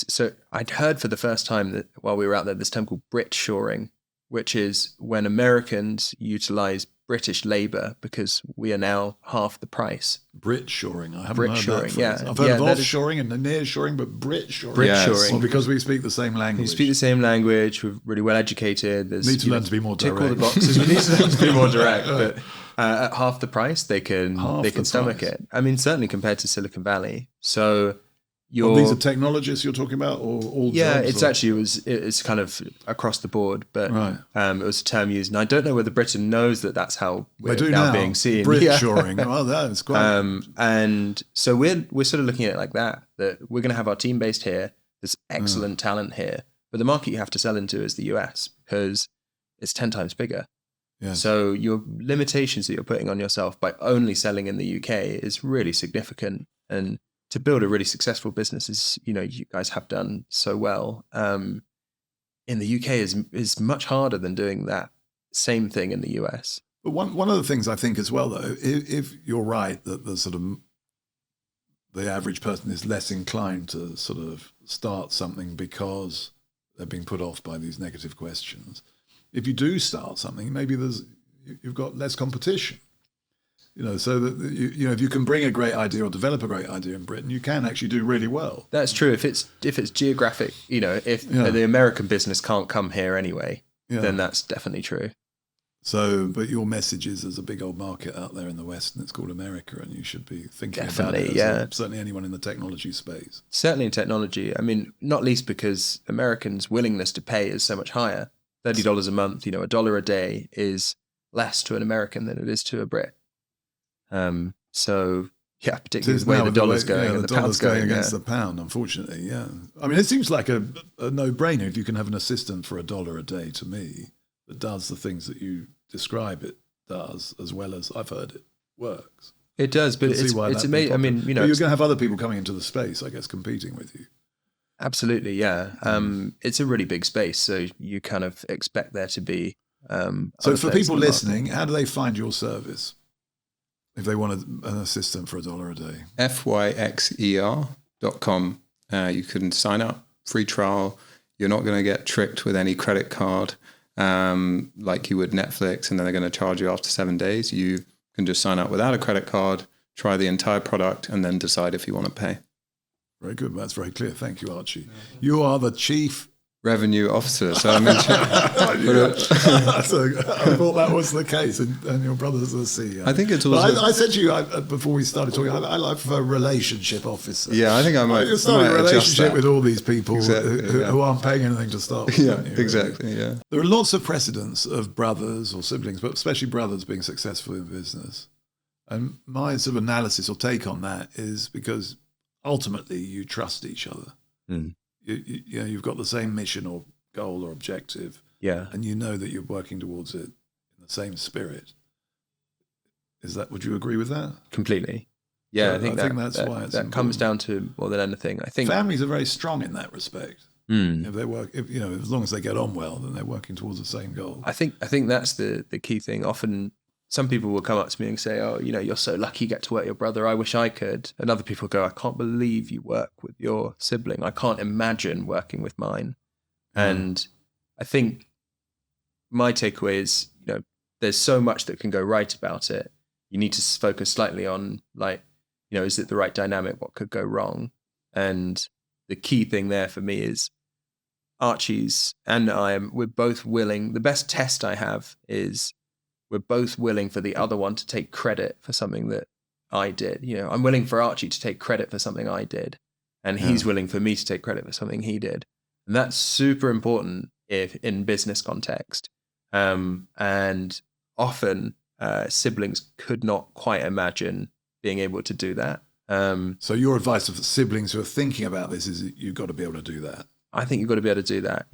so I'd heard for the first time that while we were out there, this term called Brit shoring, which is when Americans utilize British labor because we are now half the price. Brit shoring. I haven't heard that phrase. Yeah. I've heard of offshoring and nearshoring, but Brit shoring. Brit shoring. Well, because we speak the same language. We speak the same language. We're really well educated. We need to learn to be more direct. Tick all the boxes. We need to learn to be more direct. But at half the price, they can stomach it. I mean, certainly compared to Silicon Valley. So these are technologists you're talking about, or all jobs? Yeah, it's kind of across the board, but it was a term used, and I don't know whether Britain knows that that's how we're now being seen. Brit shoring. Oh, that's great. And so we're sort of looking at it like that we're going to have our team based here. There's excellent talent here, but the market you have to sell into is the US because it's 10 times bigger. Yes. So your limitations that you're putting on yourself by only selling in the UK is really significant. And to build a really successful business, as you guys have done so well, in the UK is much harder than doing that same thing in the US. But one of the things I think as well, though, if you're right that the average person is less inclined to sort of start something because they're being put off by these negative questions, if you do start something, maybe you've got less competition. So that if you can bring a great idea or develop a great idea in Britain, you can actually do really well. That's true. If it's geographic, if the American business can't come here anyway, then that's definitely true. So, but your message is there's a big old market out there in the West, and it's called America, and you should be thinking about it. Certainly anyone in the technology space. Certainly in technology. I mean, not least because Americans' willingness to pay is so much higher. $30 a month, $1 a day is less to an American than it is to a Brit. So yeah, particularly the way the dollar's going and the pound's going against the pound, unfortunately. Yeah, I mean, it seems like a no-brainer if you can have an assistant for $1 a day. To me, that does the things that you describe it does, as well as I've heard it works. It does, but it's amazing. I mean, but you're going to have other people coming into the space, I guess, competing with you. Absolutely, yeah. It's a really big space, so you kind of expect there to be. So for people listening, how do they find your service if they want an assistant for $1 a day? fyxer.com. You can sign up, free trial. You're not going to get tricked with any credit card like you would Netflix, and then they're going to charge you after 7 days. You can just sign up without a credit card, try the entire product, and then decide if you want to pay. Very good. That's very clear. Thank you, Archie. You are the Chief Revenue Officer. So I mentioned. I thought that was the case, and your brother's the CEO. I think it's also. I said to you before we started talking, I like for a relationship officer. Yeah, I think I might. You're starting a relationship with all these people exactly, who aren't paying anything to start with. Yeah, exactly. Yeah. There are lots of precedents of brothers or siblings, but especially brothers being successful in business. And my sort of analysis or take on that is because ultimately you trust each other. Mm. You've got the same mission or goal or objective, and you know that you're working towards it in the same spirit. Would you agree with that? Completely. Yeah, so I think that's why that comes down to more than anything. I think families are very strong in that respect. If they work, as long as they get on well, then they're working towards the same goal. I think that's the key thing. Often, some people will come up to me and say, "Oh, you're so lucky you get to work with your brother. I wish I could." And other people go, "I can't believe you work with your sibling. I can't imagine working with mine." And I think my takeaway is, there's so much that can go right about it. You need to focus slightly on, is it the right dynamic? What could go wrong? And the key thing there for me is Archie's and we're both willing. The best test I have is we're both willing for the other one to take credit for something that I did. I'm willing for Archie to take credit for something I did, and he's willing for me to take credit for something he did. And that's super important if in business context. And often siblings could not quite imagine being able to do that. So your advice to siblings who are thinking about this is that you've got to be able to do that. I think you've got to be able to do that,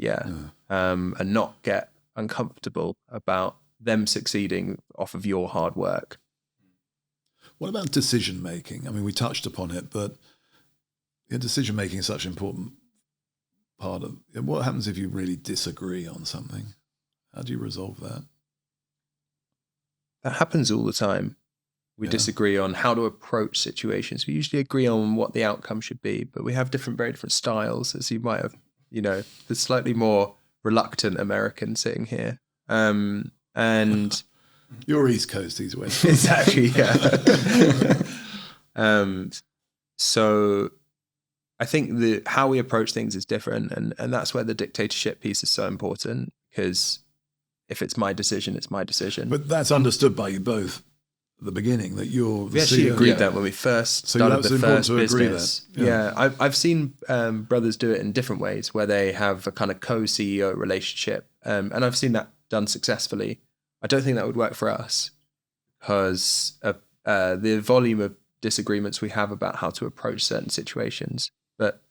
and not get uncomfortable about them succeeding off of your hard work. What about decision making? I mean, we touched upon it, but decision making is such an important part of it. What happens if you really disagree on something? How do you resolve that? That happens all the time. We disagree on how to approach situations. We usually agree on what the outcome should be, but we have very different styles, as you might have, the slightly more reluctant American sitting here. And you're East Coast, he's West. Exactly, yeah. So I think how we approach things is different, and that's where the dictatorship piece is so important, because if it's my decision, it's my decision. But that's understood by you both at the beginning, that you're the We actually CEO. agreed that when we first started the first business. Yeah, I've seen brothers do it in different ways, where they have a kind of co-CEO relationship, and I've seen that done successfully. I don't think that would work for us, because the volume of disagreements we have about how to approach certain situations. But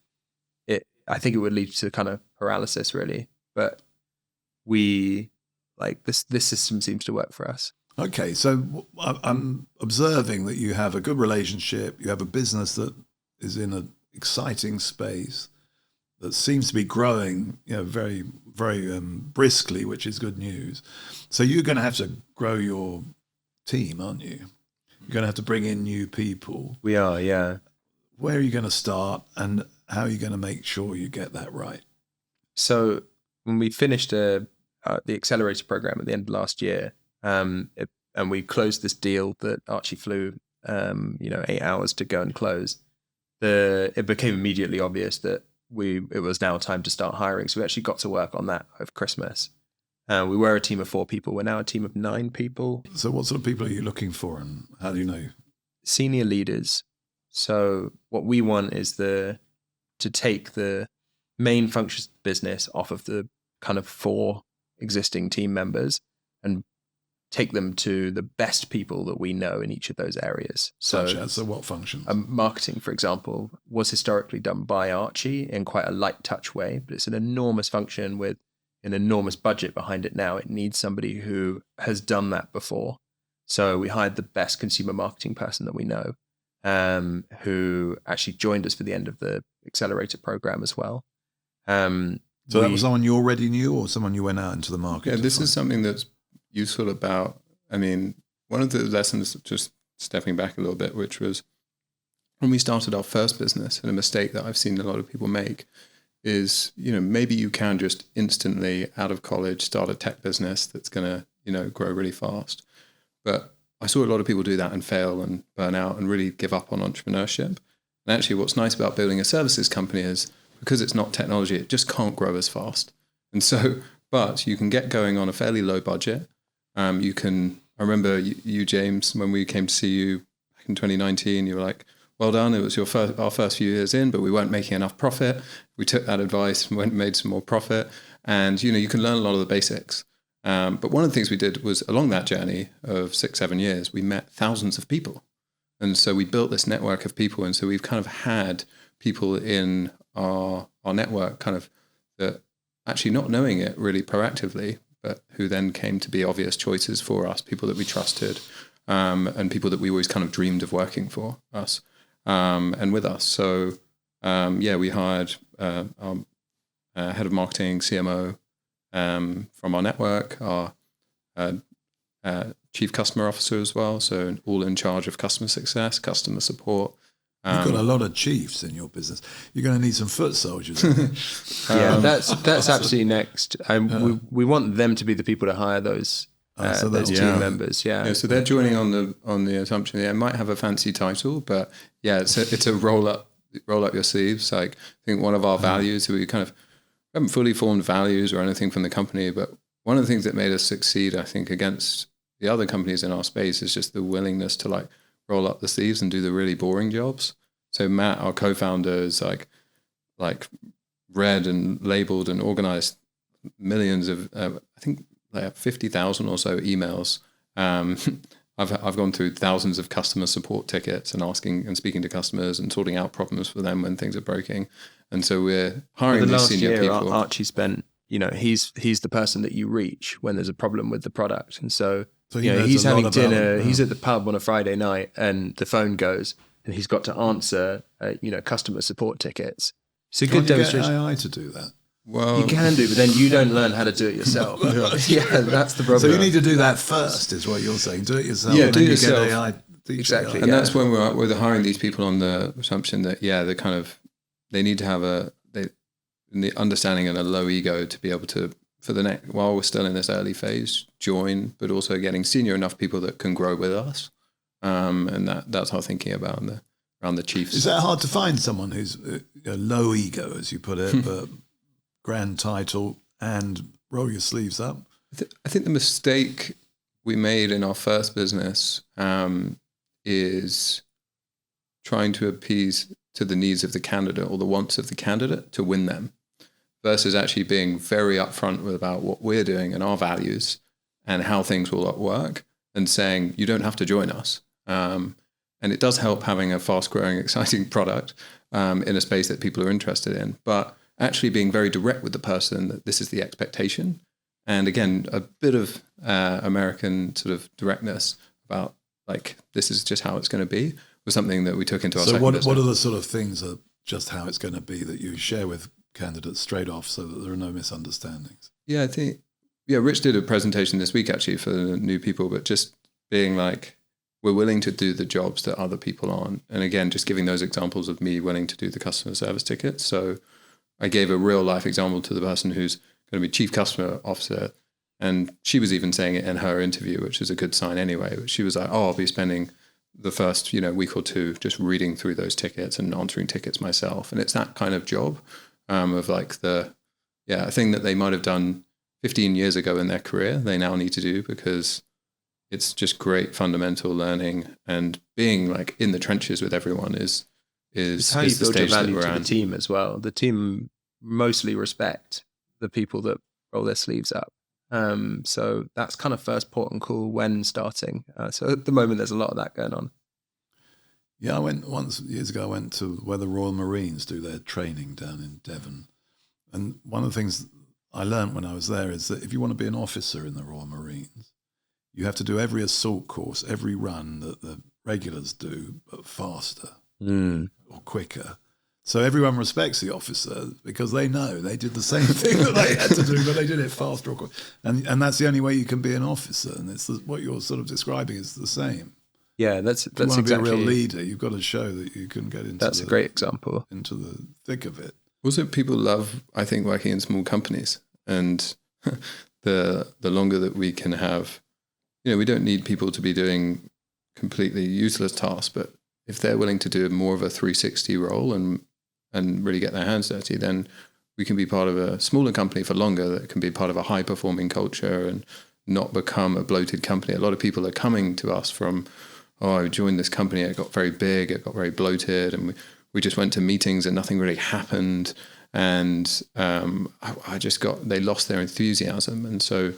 I think it would lead to kind of paralysis, really. But this system seems to work for us. Okay, so I'm observing that you have a good relationship. You have a business that is in an exciting space that seems to be growing, very, very briskly, which is good news. So you're going to have to grow your team, aren't you? You're going to have to bring in new people. We are, yeah. Where are you going to start, and how are you going to make sure you get that right? So when we finished the Accelerator program at the end of last year, and we closed this deal that Archie flew 8 hours to go and close, it became immediately obvious that it was now time to start hiring. So we actually got to work on that over Christmas. We were a team of 4 people. We're now a team of 9 people. So what sort of people are you looking for, and how do you know? Senior leaders. So what we want is to take the main functions of business off of the kind of 4 existing team members and take them to the best people that we know in each of those areas. So what functions? Marketing, for example, was historically done by Archie in quite a light touch way, but it's an enormous function with an enormous budget behind it now. It needs somebody who has done that before. So we hired the best consumer marketing person that we know, who actually joined us for the end of the Accelerator program as well. So that was someone you already knew, or someone you went out into the market? Yeah, this is something that's useful about, one of the lessons, just stepping back a little bit, which was when we started our first business, and a mistake that I've seen a lot of people make is, maybe you can just instantly out of college start a tech business that's going to, grow really fast. But I saw a lot of people do that and fail and burn out and really give up on entrepreneurship. And actually what's nice about building a services company is, because it's not technology, it just can't grow as fast. And so, but you can get going on a fairly low budget. I remember you, James, when we came to see you back in 2019, you were like, well done. It was our first few years in, but we weren't making enough profit. We took that advice and went and made some more profit. And, you can learn a lot of the basics. But one of the things we did was, along that journey of 6-7 years, we met thousands of people. And so we built this network of people. And so we've kind of had people in our network kind of that actually not knowing it really proactively, but who then came to be obvious choices for us, people that we trusted, and people that we always kind of dreamed of working for us and with us. So, we hired our head of marketing, CMO, from our network, our chief customer officer as well, so all in charge of customer success, customer support. You've got a lot of chiefs in your business. You're going to need some foot soldiers. That's absolutely next. We want them to be the people to hire those team members. Yeah. So they're joining on the assumption they might have a fancy title, but it's a roll up your sleeves. Like, I think one of our values, we haven't fully formed values or anything from the company, but one of the things that made us succeed, I think, against the other companies in our space is just the willingness to roll up the sleeves and do the really boring jobs. So Matt, our co-founder, is like read and labeled and organized millions of, I think 50,000 or so emails. I've gone through thousands of customer support tickets and asking and speaking to customers and sorting out problems for them when things are breaking. And so we're hiring these senior people. Archie spent, he's the person that you reach when there's a problem with the product. And so he's having dinner, he's at the pub on a Friday night and the phone goes and he's got to answer, customer support tickets. It's a good demonstration. Get AI to do that? Well, you can do, but then you don't learn how to do it yourself. Yeah, that's the problem. So you need to do that first, is what you're saying. Do it yourself. Yeah, and do then it yourself. You get AI, exactly. And that's when we're hiring these people on the assumption that they need to have the understanding and a low ego to be able to, for the next, while we're still in this early phase, join, but also getting senior enough people that can grow with us. And that's our thinking about around the chiefs. Is that hard to find someone who's low ego, as you put it, but grand title and roll your sleeves up? I think the mistake we made in our first business is trying to appease to the needs of the candidate or the wants of the candidate to win them, versus actually being very upfront about what we're doing and our values and how things will work, and saying, you don't have to join us. And it does help having a fast-growing, exciting product in a space that people are interested in, but actually being very direct with the person that this is the expectation. And again, a bit of American sort of directness about this is just how it's going to be was something that we took into our second business. So what are the sort of things that just how it's going to be that you share with candidates straight off so that there are no misunderstandings? Yeah, I think, Rich did a presentation this week actually for the new people, but just being we're willing to do the jobs that other people aren't. And again, just giving those examples of me willing to do the customer service tickets. So I gave a real life example to the person who's going to be chief customer officer. And she was even saying it in her interview, which is a good sign anyway. But she was like, I'll be spending the first, week or two just reading through those tickets and answering tickets myself. And it's that kind of job of like a thing that they might have done 15 years ago in their career, they now need to do, because it's just great fundamental learning, and being like in the trenches with everyone is how you the build your stage that value we're to the at. team as well. The team mostly respect the people that roll their sleeves up. So that's kind of first port and call when starting. So at the moment, there's a lot of that going on. Yeah, I went years ago. I went to where the Royal Marines do their training down in Devon, and one of the things I learned when I was there is that if you want to be an officer in the Royal Marines, you have to do every assault course, every run that the regulars do, but faster or quicker. So everyone respects the officer because they know they did the same thing that they had to do, but they did it faster or quicker. And that's the only way you can be an officer. And it's what you're sort of describing is the same. Yeah, that's if you want to exactly, be a real leader, you've got to show that you can get into a great example. into the thick of it. Also, people love, I think, working in small companies, and the longer that we can have, we don't need people to be doing completely useless tasks, but if they're willing to do more of a 360 role and really get their hands dirty, then we can be part of a smaller company for longer that can be part of a high performing culture and not become a bloated company. A lot of people are coming to us from, I joined this company, it got very big, it got very bloated, and we just went to meetings and nothing really happened. And they lost their enthusiasm. And so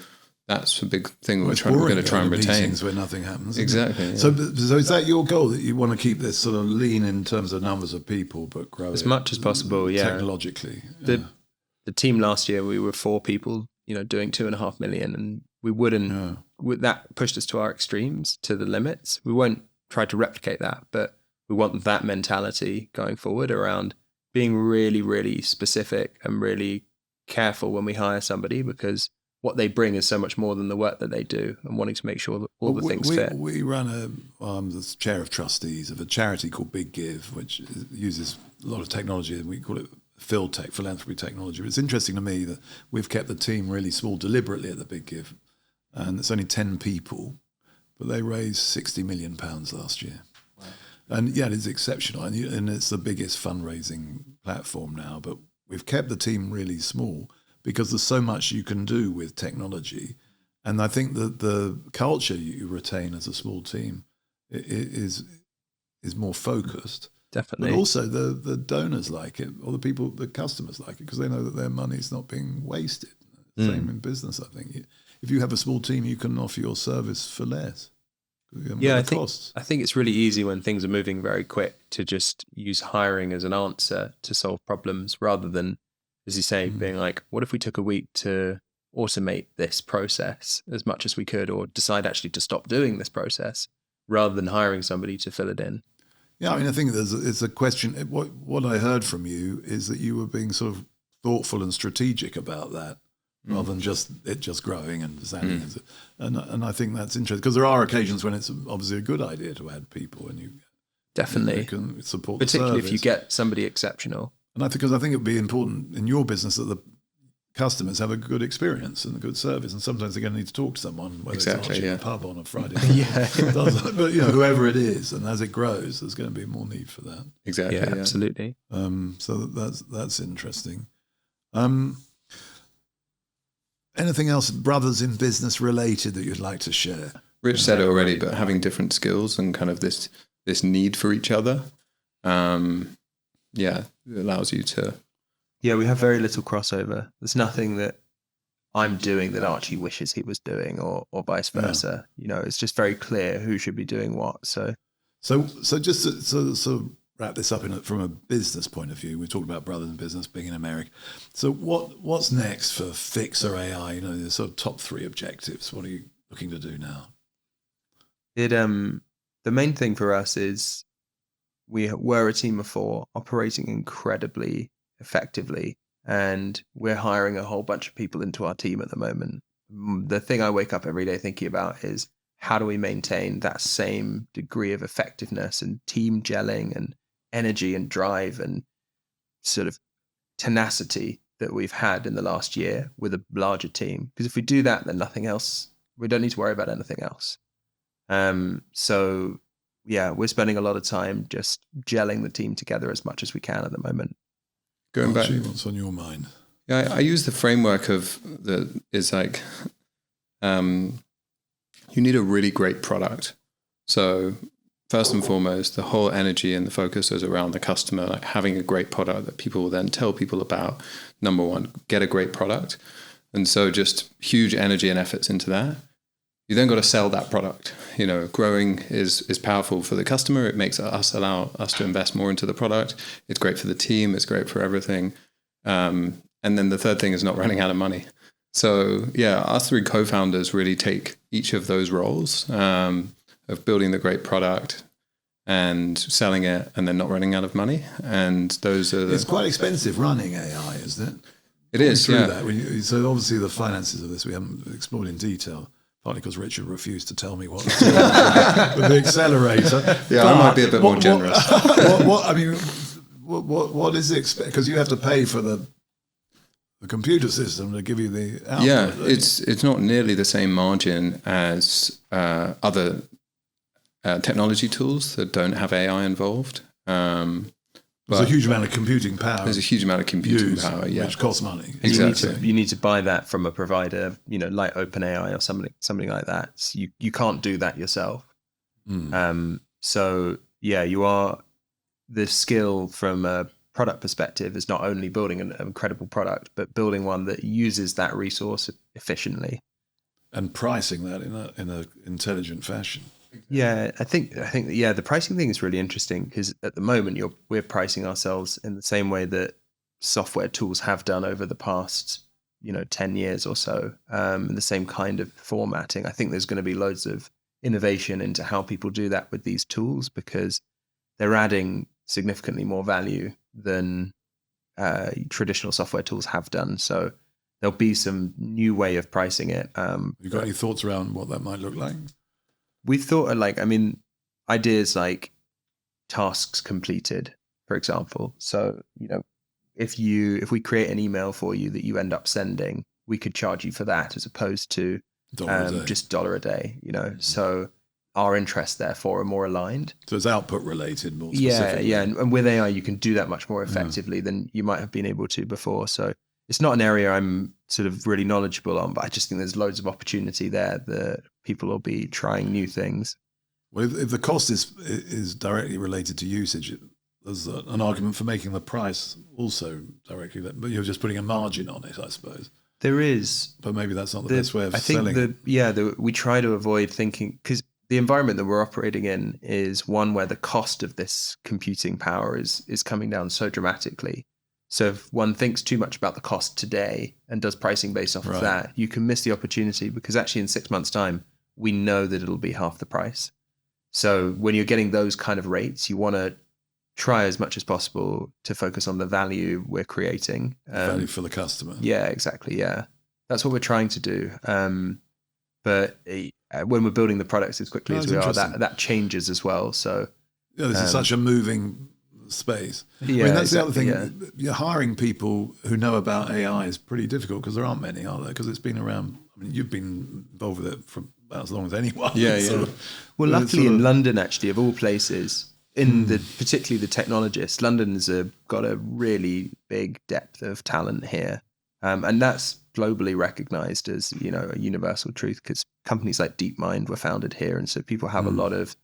that's a big thing we're going to try and retain. Meetings where nothing happens. Exactly. Yeah. So is that your goal, that you want to keep this sort of lean in terms of numbers of people, but grow as much as possible? Yeah. Technologically. The team last year, we were 4 people, doing 2.5 million, and we wouldn't. That pushed us to our extremes, to the limits. We won't try to replicate that, but we want that mentality going forward around being really, really specific and really careful when we hire somebody, because what they bring is so much more than the work that they do, and wanting to make sure that all the things fit. We run the chair of trustees of a charity called Big Give, which uses a lot of technology, and we call it philanthropy technology. But it's interesting to me that we've kept the team really small deliberately at the Big Give, and it's only 10 people, but they raised £60 million last year. Wow. And yeah, it is exceptional, and it's the biggest fundraising platform now, but we've kept the team really small because there's so much you can do with technology. And I think that the culture you retain as a small team is more focused. Definitely. But also the donors like it, or the customers like it, because they know that their money's not being wasted. Same in business, I think. If you have a small team, you can offer your service for less. Yeah, I think it's really easy when things are moving very quick to just use hiring as an answer to solve problems, rather than, as you say, being like, what if we took a week to automate this process as much as we could, or decide actually to stop doing this process rather than hiring somebody to fill it in? Yeah, I mean, I think it's a question. What I heard from you is that you were being sort of thoughtful and strategic about that, rather than just growing and standing. And I think that's interesting, because there are occasions when it's obviously a good idea to add people, and you definitely can support, particularly the if you get somebody exceptional. And I think it would be important in your business that the customers have a good experience and a good service, and sometimes they're going to need to talk to someone, whether it's Archie in the pub on a Friday night. But whoever it is, and as it grows, there's going to be more need for that. Exactly. Yeah, absolutely. So that's interesting. Anything else, brothers in business related, that you'd like to share? Rich said it already, but having different skills and kind of this need for each other, it allows you to. Yeah, we have very little crossover. There's nothing that I'm doing that Archie wishes he was doing, or vice versa. It's just very clear who should be doing what. So just to wrap this up from a business point of view, we talked about brothers in business being in America. So what's next for Fixer AI? The sort of top 3 objectives. What are you looking to do now? The main thing for us is we were a team of 4 operating incredibly effectively, and we're hiring a whole bunch of people into our team at the moment. The thing I wake up every day thinking about is, how do we maintain that same degree of effectiveness and team gelling and energy and drive and sort of tenacity that we've had in the last year with a larger team. Because if we do that, then nothing else, we don't need to worry about anything else. So yeah, we're spending a lot of time just gelling the team together as much as we can at the moment. Going back, what's on your mind? Yeah, I use the framework of is like, you need a really great product. So first and foremost, the whole energy and the focus is around the customer, like having a great product that people will then tell people about. Number one, get a great product. And so just huge energy and efforts into that. You then got to sell that product. You know, growing is powerful for the customer. It makes allow us to invest more into the product. It's great for the team. It's great for everything. And then the third thing is not running out of money. So yeah, us three co-founders really take each of those roles of building the great product and selling it and then not running out of money. And those are It's quite expensive running AI, isn't it? It is, yeah. So obviously the finances of this we haven't explored in detail, partly because Richard refused to tell me what to do with the accelerator. Yeah, I might be a bit more generous. What is the because you have to pay for the computer system to give you the output. Yeah, it's not nearly the same margin as other technology tools that don't have AI involved. There's a huge amount of computing power. There's a huge amount of computing power, yeah, which costs money. Exactly. You need to buy that from a provider, like OpenAI or something like that. So you can't do that yourself. So yeah, the skill from a product perspective is not only building an incredible product, but building one that uses that resource efficiently and pricing that in a intelligent fashion. Yeah, I think the pricing thing is really interesting because at the moment we're pricing ourselves in the same way that software tools have done over the past 10 years or so, in the same kind of formatting. I think there's going to be loads of innovation into how people do that with these tools because they're adding significantly more value than traditional software tools have done. So there'll be some new way of pricing it. You got any thoughts around what that might look like? We thought of ideas like tasks completed, for example. So, if we create an email for you that you end up sending, we could charge you for that as opposed to just $1 a day, So our interests therefore are more aligned. So it's output related more specifically. Yeah. And with AI, you can do that much more effectively than you might have been able to before. So it's not an area I'm sort of really knowledgeable on, but I just think there's loads of opportunity there that people will be trying new things. Well, if the cost is directly related to usage, there's an argument for making the price also directly, but you're just putting a margin on it, I suppose. There is. But maybe that's not the best way of selling. We try to avoid thinking, because the environment that we're operating in is one where the cost of this computing power is coming down so dramatically. So if one thinks too much about the cost today and does pricing based off of that, you can miss the opportunity because actually in 6 months' time, we know that it'll be half the price. So when you're getting those kind of rates, you want to try as much as possible to focus on the value we're creating. Value for the customer. Yeah, exactly. Yeah. That's what we're trying to do. But when we're building the products as quickly as we are, that changes as well. So yeah, this is such a moving space. Yeah, that's the other thing. Yeah. You're hiring people who know about AI is pretty difficult because there aren't many, are there? Because it's been around. You've been involved with it for about as long as anyone. Yeah. Well, luckily in London, actually, of all places, particularly the technologists, London's got a really big depth of talent here, and that's globally recognized as a universal truth because companies like DeepMind were founded here, and so people have a lot of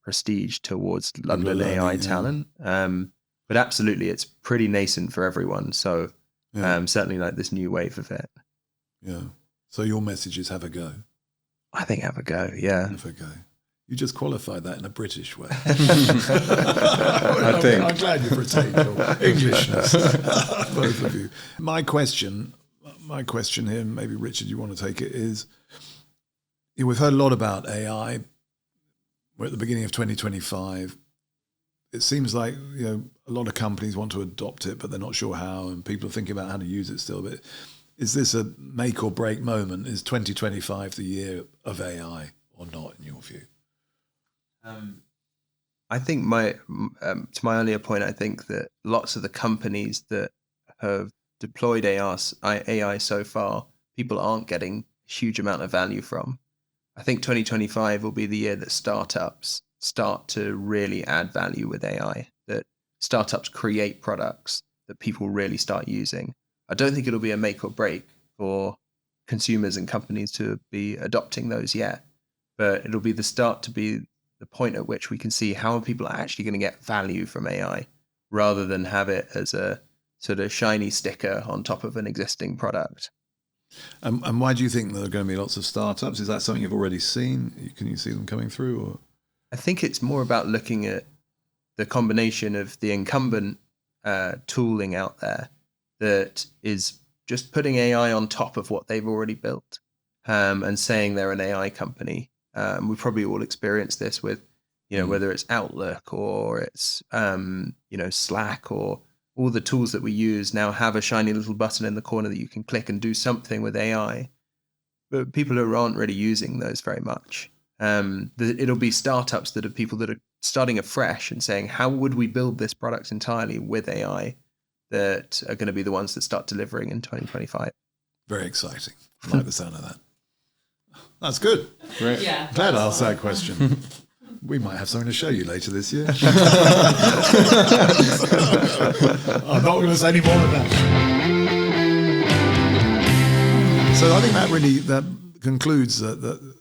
prestige towards London AI talent. But absolutely, it's pretty nascent for everyone. So certainly like this new wave of it. Yeah. So your message is have a go. I think have a go. Yeah. Have a go. You just qualified that in a British way. I think. I'm glad you've retained your Englishness, both of you. My question here, maybe Richard, you want to take it, is we've heard a lot about AI. We're at the beginning of 2025. It seems like a lot of companies want to adopt it, but they're not sure how, and people are thinking about how to use it still. But is this a make or break moment? Is 2025 the year of AI or not, in your view? I think to my earlier point, I think that lots of the companies that have deployed AI so far, people aren't getting a huge amount of value from. I think 2025 will be the year that startups start to really add value with AI, that startups create products that people really start using. I don't think it'll be a make or break for consumers and companies to be adopting those yet, but it'll be the start to be the point at which we can see how people are actually going to get value from AI rather than have it as a sort of shiny sticker on top of an existing product. And why do you think there are going to be lots of startups? Is that something you've already seen? Can you see them coming through? Or? I think it's more about looking at the combination of the incumbent tooling out there that is just putting AI on top of what they've already built and saying they're an AI company. We probably all experienced this with, whether it's Outlook or it's, Slack or all the tools that we use now have a shiny little button in the corner that you can click and do something with AI. But people who aren't really using those very much. It'll be startups that are people that are starting afresh and saying, how would we build this product entirely with AI, that are going to be the ones that start delivering in 2025. Very exciting. I like the sound of that. That's good. Great. Yeah. Glad I asked that question. We might have something to show you later this year. I'm not going to say any more than that. So I think that concludes that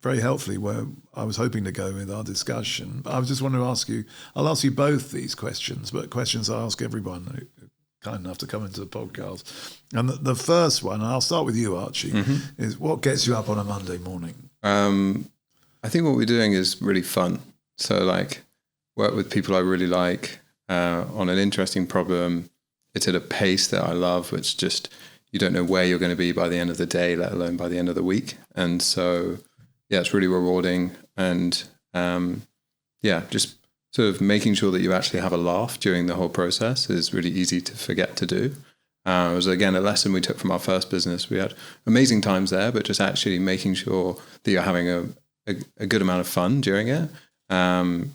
very helpfully where I was hoping to go with our discussion. But I just want to ask you, I'll ask you both these questions, but questions I ask everyone who's kind enough to come into the podcast. And the first one, and I'll start with you, Archie, is what gets you up on a Monday morning? I think what we're doing is really fun. So work with people I really like on an interesting problem. It's at a pace that I love, which just, you don't know where you're going to be by the end of the day, let alone by the end of the week. And so, yeah, it's really rewarding. And just sort of making sure that you actually have a laugh during the whole process is really easy to forget to do. It was, again, a lesson we took from our first business. We had amazing times there, but just actually making sure that you're having a good amount of fun during it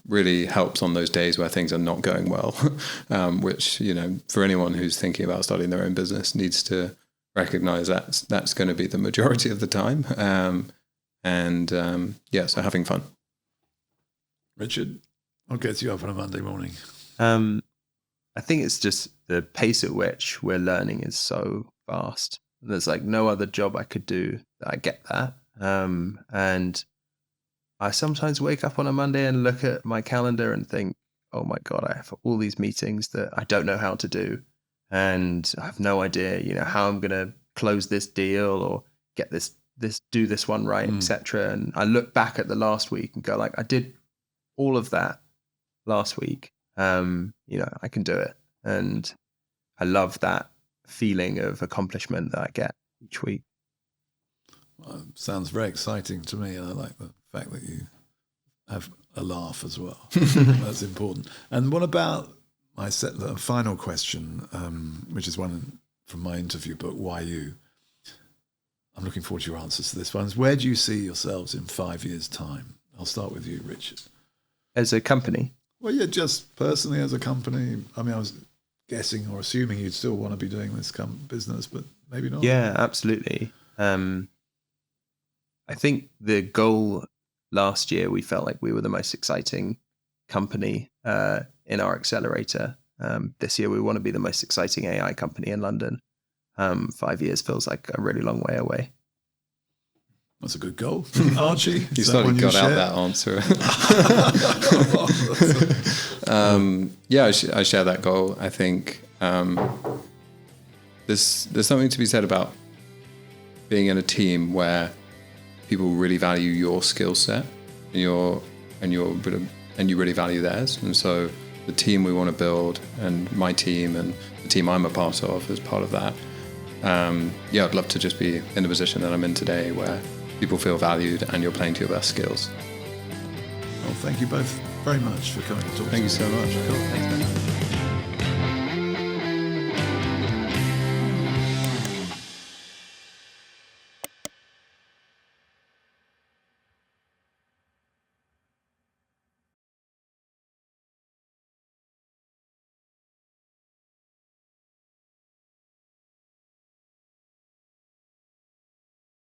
really helps on those days where things are not going well, which, for anyone who's thinking about starting their own business needs to recognize that's going to be the majority of the time. So having fun. Richard, what gets you up on a Monday morning? I think it's just the pace at which we're learning is so fast. There's no other job I could do that I get that. And I sometimes wake up on a Monday and look at my calendar and think, oh my God, I have all these meetings that I don't know how to do. And I have no idea, how I'm going to close this deal or get do this one right, etc. And I look back at the last week and go I did all of that last week. I can do it. And I love that feeling of accomplishment that I get each week. Well, sounds very exciting to me. I like the fact that you have a laugh as well. That's important. And what about the final question, which is one from my interview book, Why You? I'm looking forward to your answers to this one. Where do you see yourselves in 5 years' time? I'll start with you, Richard. As a company? Well, yeah, just personally as a company. I mean, I was guessing or assuming you'd still want to be doing this business, but maybe not. Yeah, absolutely. I think the goal last year, we felt like we were the most exciting company in our accelerator. This year, we want to be the most exciting AI company in London. 5 years feels like a really long way away. That's a good goal. Archie? You slightly got out that answer. I share that goal. I think there's something to be said about being in a team where people really value your skill set and you really value theirs. And so the team we want to build, and my team and the team I'm a part of as part of that, I'd love to just be in the position that I'm in today where people feel valued and you're playing to your best skills. Well, thank you both very much for coming to talk. Thank you so much. Cool. Thanks, man.